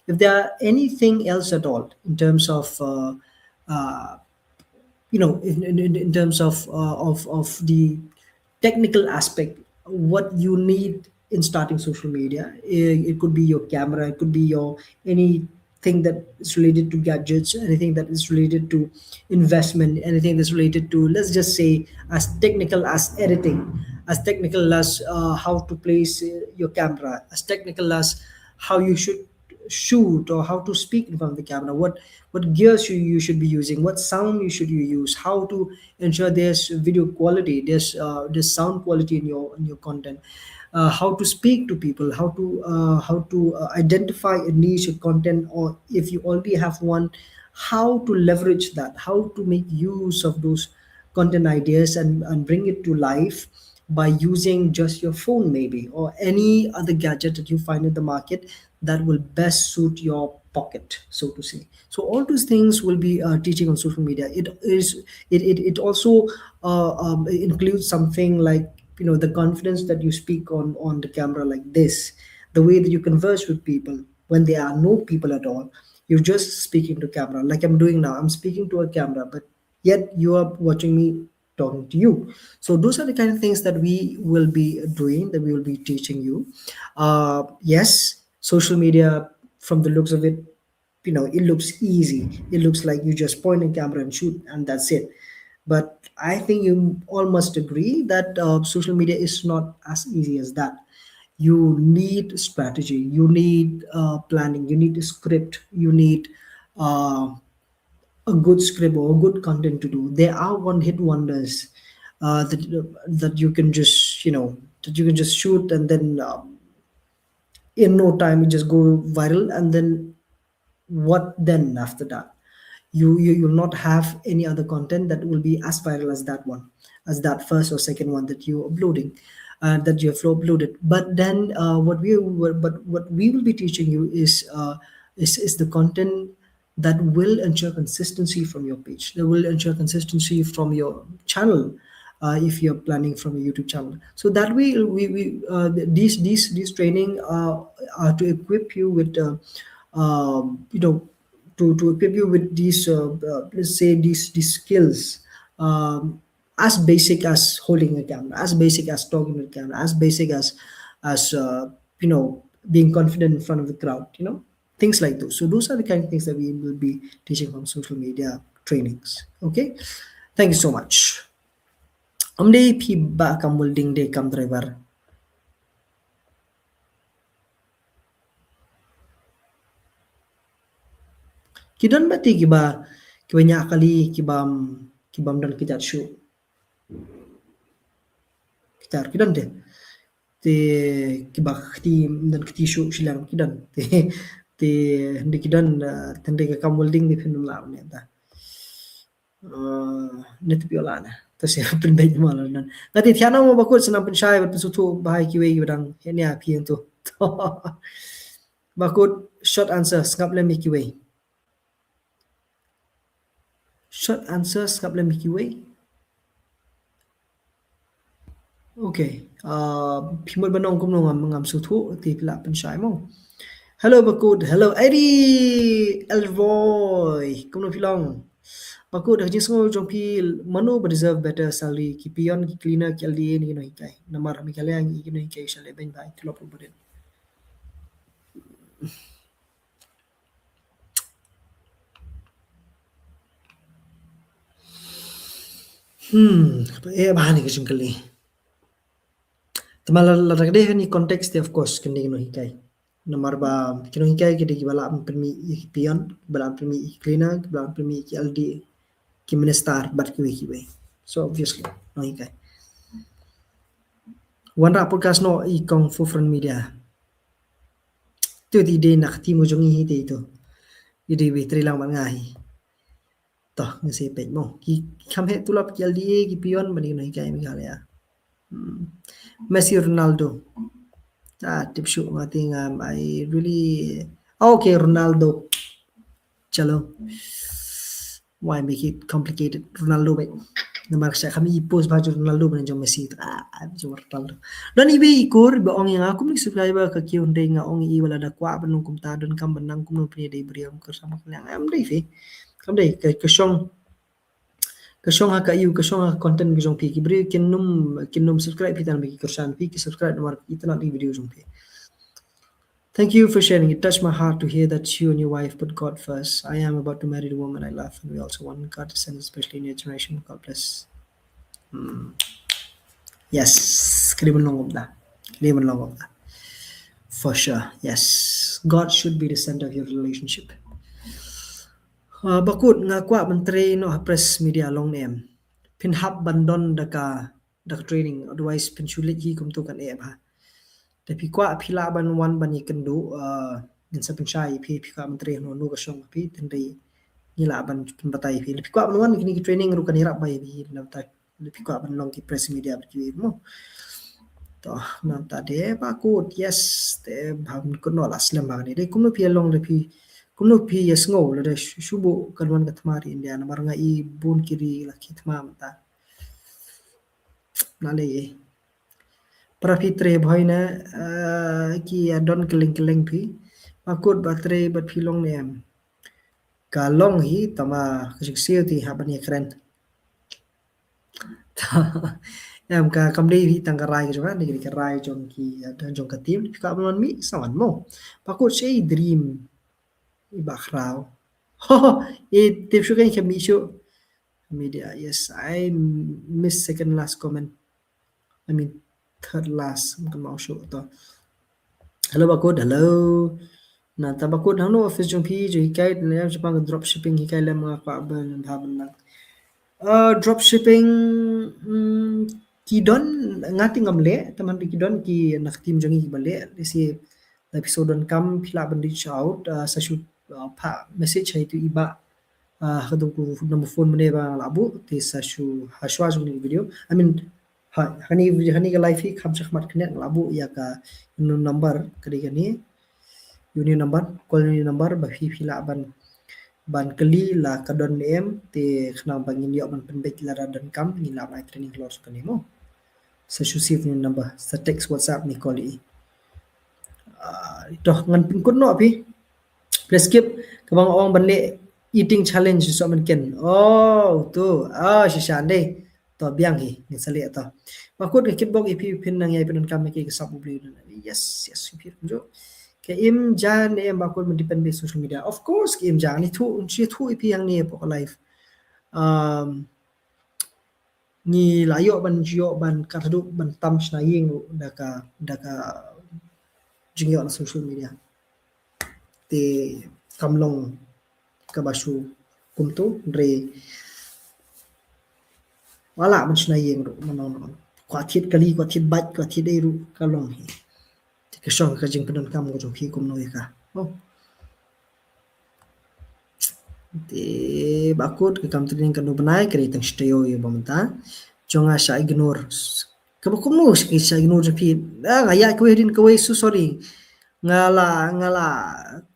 If there are anything else at all in terms of in terms of the technical aspect, what you need in starting social media, it could be your camera, it could be your anything that is related to gadgets, anything that is related to investment, anything that's related to, let's just say, as technical as editing, as technical as how to place your camera, as technical as how you should shoot or how to speak in front of the camera, what gears you should be using, what sound you should use, how to ensure there's video quality, there's sound quality in your content, how to speak to people, how to identify a niche content, or if you already have one, how to leverage that, how to make use of those content ideas and bring it to life by using just your phone maybe, or any other gadget that you find in the market that will best suit your pocket, so to say. So all those things will be teaching on social media. It also includes something like, the confidence that you speak on the camera like this, the way that you converse with people when there are no people at all. You're just speaking to camera like I'm doing now. I'm speaking to a camera, but yet you are watching me talking to you. So those are the kind of things that we will be doing, that we will be teaching you. Yes, social media, from the looks of it, it looks easy. It looks like you just point a camera and shoot and that's it. But I think you all must agree that social media is not as easy as that. You need strategy, you need planning, you need a script, you need a good script or a good content to do. There are one hit wonders that you can just shoot, and then in no time it just go viral, and then what then after that? You'll not have any other content that will be as viral as that one, as that first or second one that you're uploading, that you have uploaded. But then what we will be teaching you is the content that will ensure consistency from your page, that will ensure consistency from your channel, if you're planning from a YouTube channel. So that way these training are to equip you with to equip you with these let's say these skills, as basic as holding a camera, as basic as talking to the camera, as basic as being confident in front of the crowd, things like those. So those are the kind of things that we will be teaching from social media trainings. Okay, thank you so much. Amde phi ba kam holding de kam driver kidan bati kiba nya kali kibam dan kijat show kitar kidan de te kiba khti dan khti show silang kidan te ndi kidan tende ka kam holding ni phinum la ne ta net piola na to se pen bai mal nan ngati thiana mo bakut sanam pen shai bat su thu bahai ki wei badang henia phieng tu bakut short answer skap le mi ki wei short answer skap le mi ki wei. Okay, phimol banong kum ngam su thu ti pla pen shai mo. Hello bakut, hello Eddie Elroy, kum no pilong bakut hajing smo jong pi manu deserve better salary ki pion ki cleaner ki LDA ni no hikai namar mi kale ang ki no hikai shale ben bai tlo pro boden. Bahani ke jingkali tamala lagde ni context of course kini no hikai namar ba kino hikai ki de bala permi pion bala permi cleaner bala permi ki LDA ki minister bat ki we. So obviously no hikai one ra podcast no I kong for front media tu di de nak ti mo jong hi de to ide we tri lang man ngai to ngase pe mo ki kham he tulap ki LDA ki pion bani no hikai mi gale ya. Messi Ronaldo tip shoot ngati ngam I really okay Ronaldo chalo why make it complicated Ronaldo bai namar sa kami post ba Ronaldo ban jong Messi jo Ronaldo dan ibe ikor ba ong nga kum subscriber ka ki unde nga ong I wala da kwa banung kum ta don kam banang kum no pri dei briam ko sama klang am dei fe kam dei ka shong ha ka you ka shong ha content ki jong pi ki bri kinum subscribe pitan bi ki kursan pi ki subscribe namar itna ni video jong pi. Thank you for sharing. It touched my heart to hear that you and your wife put God first. I am about to marry the woman I love, and we also want God to send, especially in your generation. God bless. Yes, kaliman long of that. For sure, yes. God should be the center of your relationship. Bakut ngakwa menteri no press media long name. Pin hab bandon dak training otherwise pin sulit hi kum tu kan ha. Tapi kwa phila ban wan ban ikan du ngin sa penchai phi kwa menteri no nu ka song phi tendai ni la ban pin batai phi pi kwa ban wan ni training ru kan hirap bai bi na ta pi kwa ban long ki press media bi mo. To nam ta de bakut yes te bham kun no aslam ba ni de kum no phi long de phi kum no phi yes ngo le de shubu kan wan ka thmari India na mar nga I bun kiri la ki thma ta na le Prafitre bhoina ki don keling phi bakut batre bat phi long ne ka long hi tama kajik siu ti ha bani kren em ka kamdi hi tang karai ke jona ni ke rai jon ki dan jon ka tim ka ban mi sawan mo bakut sei dream I bakrao e tip shu kan mi shu media yes I miss second last comment I mean third last kan mau shu to hello bakut hello na ta bakut hang no office jong phi jo hikai le japang drop shipping hikai le mga pa ban bhaban na drop shipping ki don ngati ngamle taman ki don ki nak tim jong ki bale si episode don kam phila ban reach out sa shoot pha message hai tu iba khadu ku number phone mane ba labu te sa shu hashwa jong ni video I mean hani ka live hi kham chakmat kne labu ya ka number kadi kani union number call union number ba fi phila ban kali la kadon em te khna bangin yo ban penbek la dan kam ni la live training class kani mo sa shu save ni number sa text WhatsApp ni call I to ngan pin kun no pi please skip kabang ong ban le eating challenge so man ken tu shishan de to biang hi ni sale to bakut ke kitbok ipi pin nang yai pin kam ke sab ubli yes pi jo ke im jan em bakut men depend be social media of course ke im jan ni thu ipi yang ni po live ni layo ban jio ban katadu ban tam snaying daka jingyo na social media te kamlong kabashu kumtu re wala man snaying ro manon kwa thit kali kwa thit bat kwa thit ei ru kalong hi ke song ka jing pedon kam go hi kum noi ka te bakut ke kam training kan banai kre tang steyo yo bamta jonga sha ignore ka bakum no sha ignore je phi ngaya ko hedin ko su sorry ngala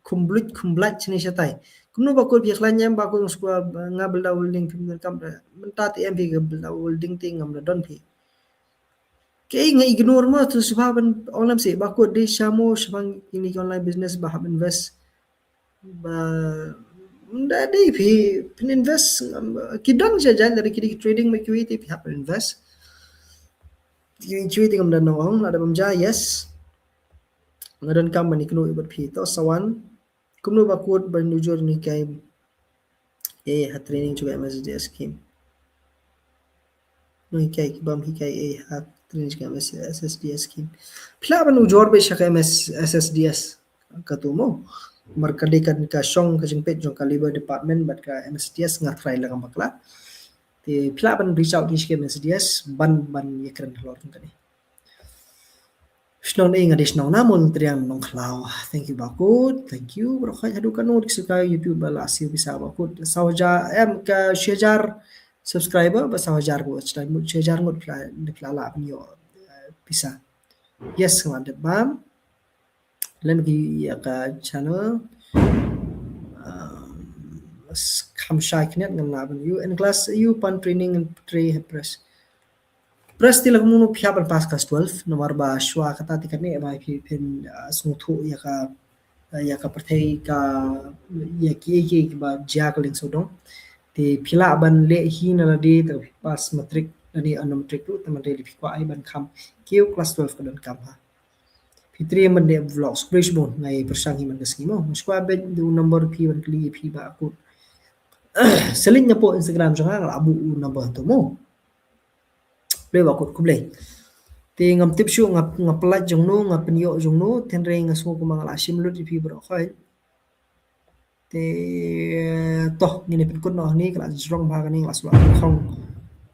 kumblat chini shatai kumno bakut bi khlan yam bakut skwa ngabel da holding phi kam menta ti mp gabel da holding ting ngam don phi ke ngai ignore mo tu sababan onlam se bakut de shamo shabang ini online business bahab invest ba ndade phi pin invest kidang jajan dari kidi trading make you phi hap invest you ting ngam dan nong ada bamja yes ngadan kam ni kno ibat phi to sawan kumno bakut ban nujur ni kai hat training juga MSDS scheme no kai bam hi kai hat training juga SSDS scheme phla ban ujor be shaka SSDS katumo markade kan ka song ka jingpet jong caliber department bat ka MSDS ngatrai la bakla te phla ban reach out ki scheme MSDS ban yekran lor kan Shnon ing additional namun triang nong klaw. Thank you bakut. Thank you. Berkhat hadu kanu disuka YouTube bala asil bisa bakut. Sawaja em ka shajar subscriber ba sawajar go chai mu shajar ngot pla la yo bisa. Yes ngad bam. Len gi ya ka channel kham shai knet ngam la ban you in class you pan training and tray press Press ti lagmuno phya ban pass class 12 nomor ba shwa kata ti kane ba phi phin sungthu ya ka parthei ka ya ki ba ja ka ling sodong ti phila ban le hi na la de ta pass matric ani anam matric tu taman de phi kwa ai ban kham kiu class 12 ka don kam ha phi man de vlogs fresh bon ngai persang hi man ka skimo skwa bet du number phi ban kli phi ba aku selin nya po Instagram jang abu number tu mo le bakut kublai te ngam tip shu ngap pelat jong no ngap penyo jong no ten re ngasu ko mang la shim lut pi bro khai te toh ni ne pen kun no ni kala jrong ba ni las la khong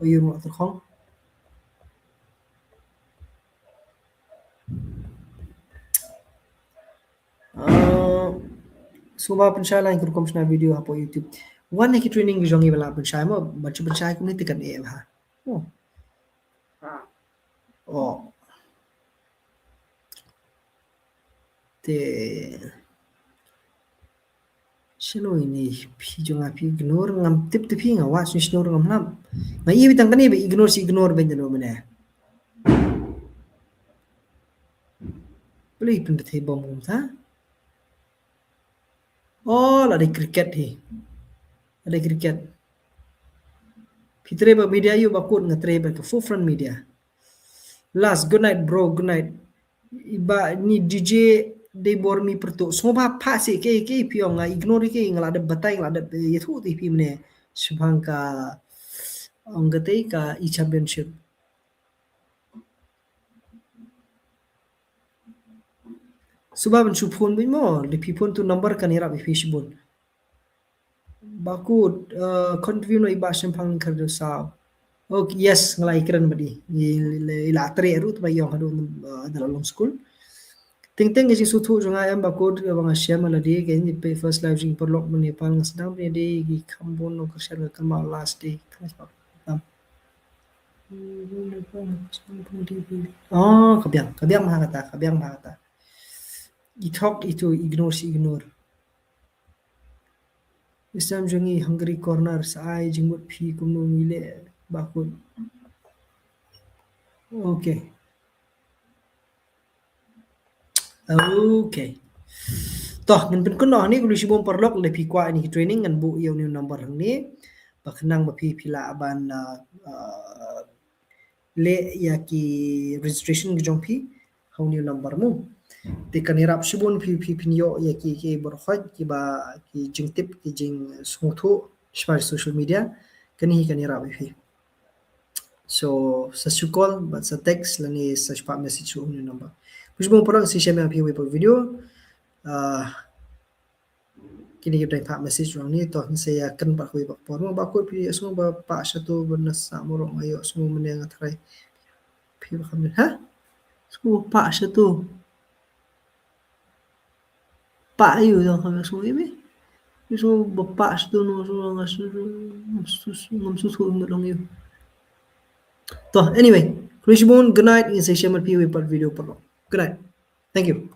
oyu no to khong suba pensai lain kur komsna video hapo YouTube one ki training jongi bala pensai mo bachu pensai ko ni tikan e ha oh te shino ini phi jonga phi ignore ngam tip te phi ngawa ignore ngam nam ngai bitang kani be ignore ben jano mene beli pun te bom tha oh la de cricket hi ada cricket fitre ba media yu bakut ngatre ba ke front media last good night bro good night iba ni DJ de bormi pertu soba pha se ke piong nga ignore ke ngala de batai ngala de yethu ti pi mne subhangka angate ka e championship subab chupon bi mo le pipon tu number kan ira bi fishbon bakut contribute no iba sempang khadu sa okay yes ngala ikran badi ila tre rut ba yong hadu dalam school ting isi suthu jonga am bakut bang share maladi ke ni pe first live jing perlok Nepal ngasdam ni de gi khambon no kerja kama last day oh kabyang maha kata itok itu ignore Islam jongi hungry corner sai jingmut phi kumno mile bakut okay toh ngan pen kun no ni kulu sibom perlok le phi kwa ni training ngan bu yo ni number hang ni bakhnang ba phi phila ban le ya ki registration ki jong phi how ni number mu te kanirap sibon phi yo ya ki bor khaj ki ba ki jing tip ki jing smuthu shpar social media kanirap phi so sa call but sa text lani sa shpa message ni number sibom perlok si share phi we video kini kita pak message orang ni toh saya akan pak hui pak por ba ko pi semua ba pa satu benas samurong ayo semua meneng atrai pi kami ha semua pak satu pak ayo dah kami semua ini semua bapak satu no semua ngam susu ngolong yo toh anyway Krishbon good night in saya share pi part video por good night thank you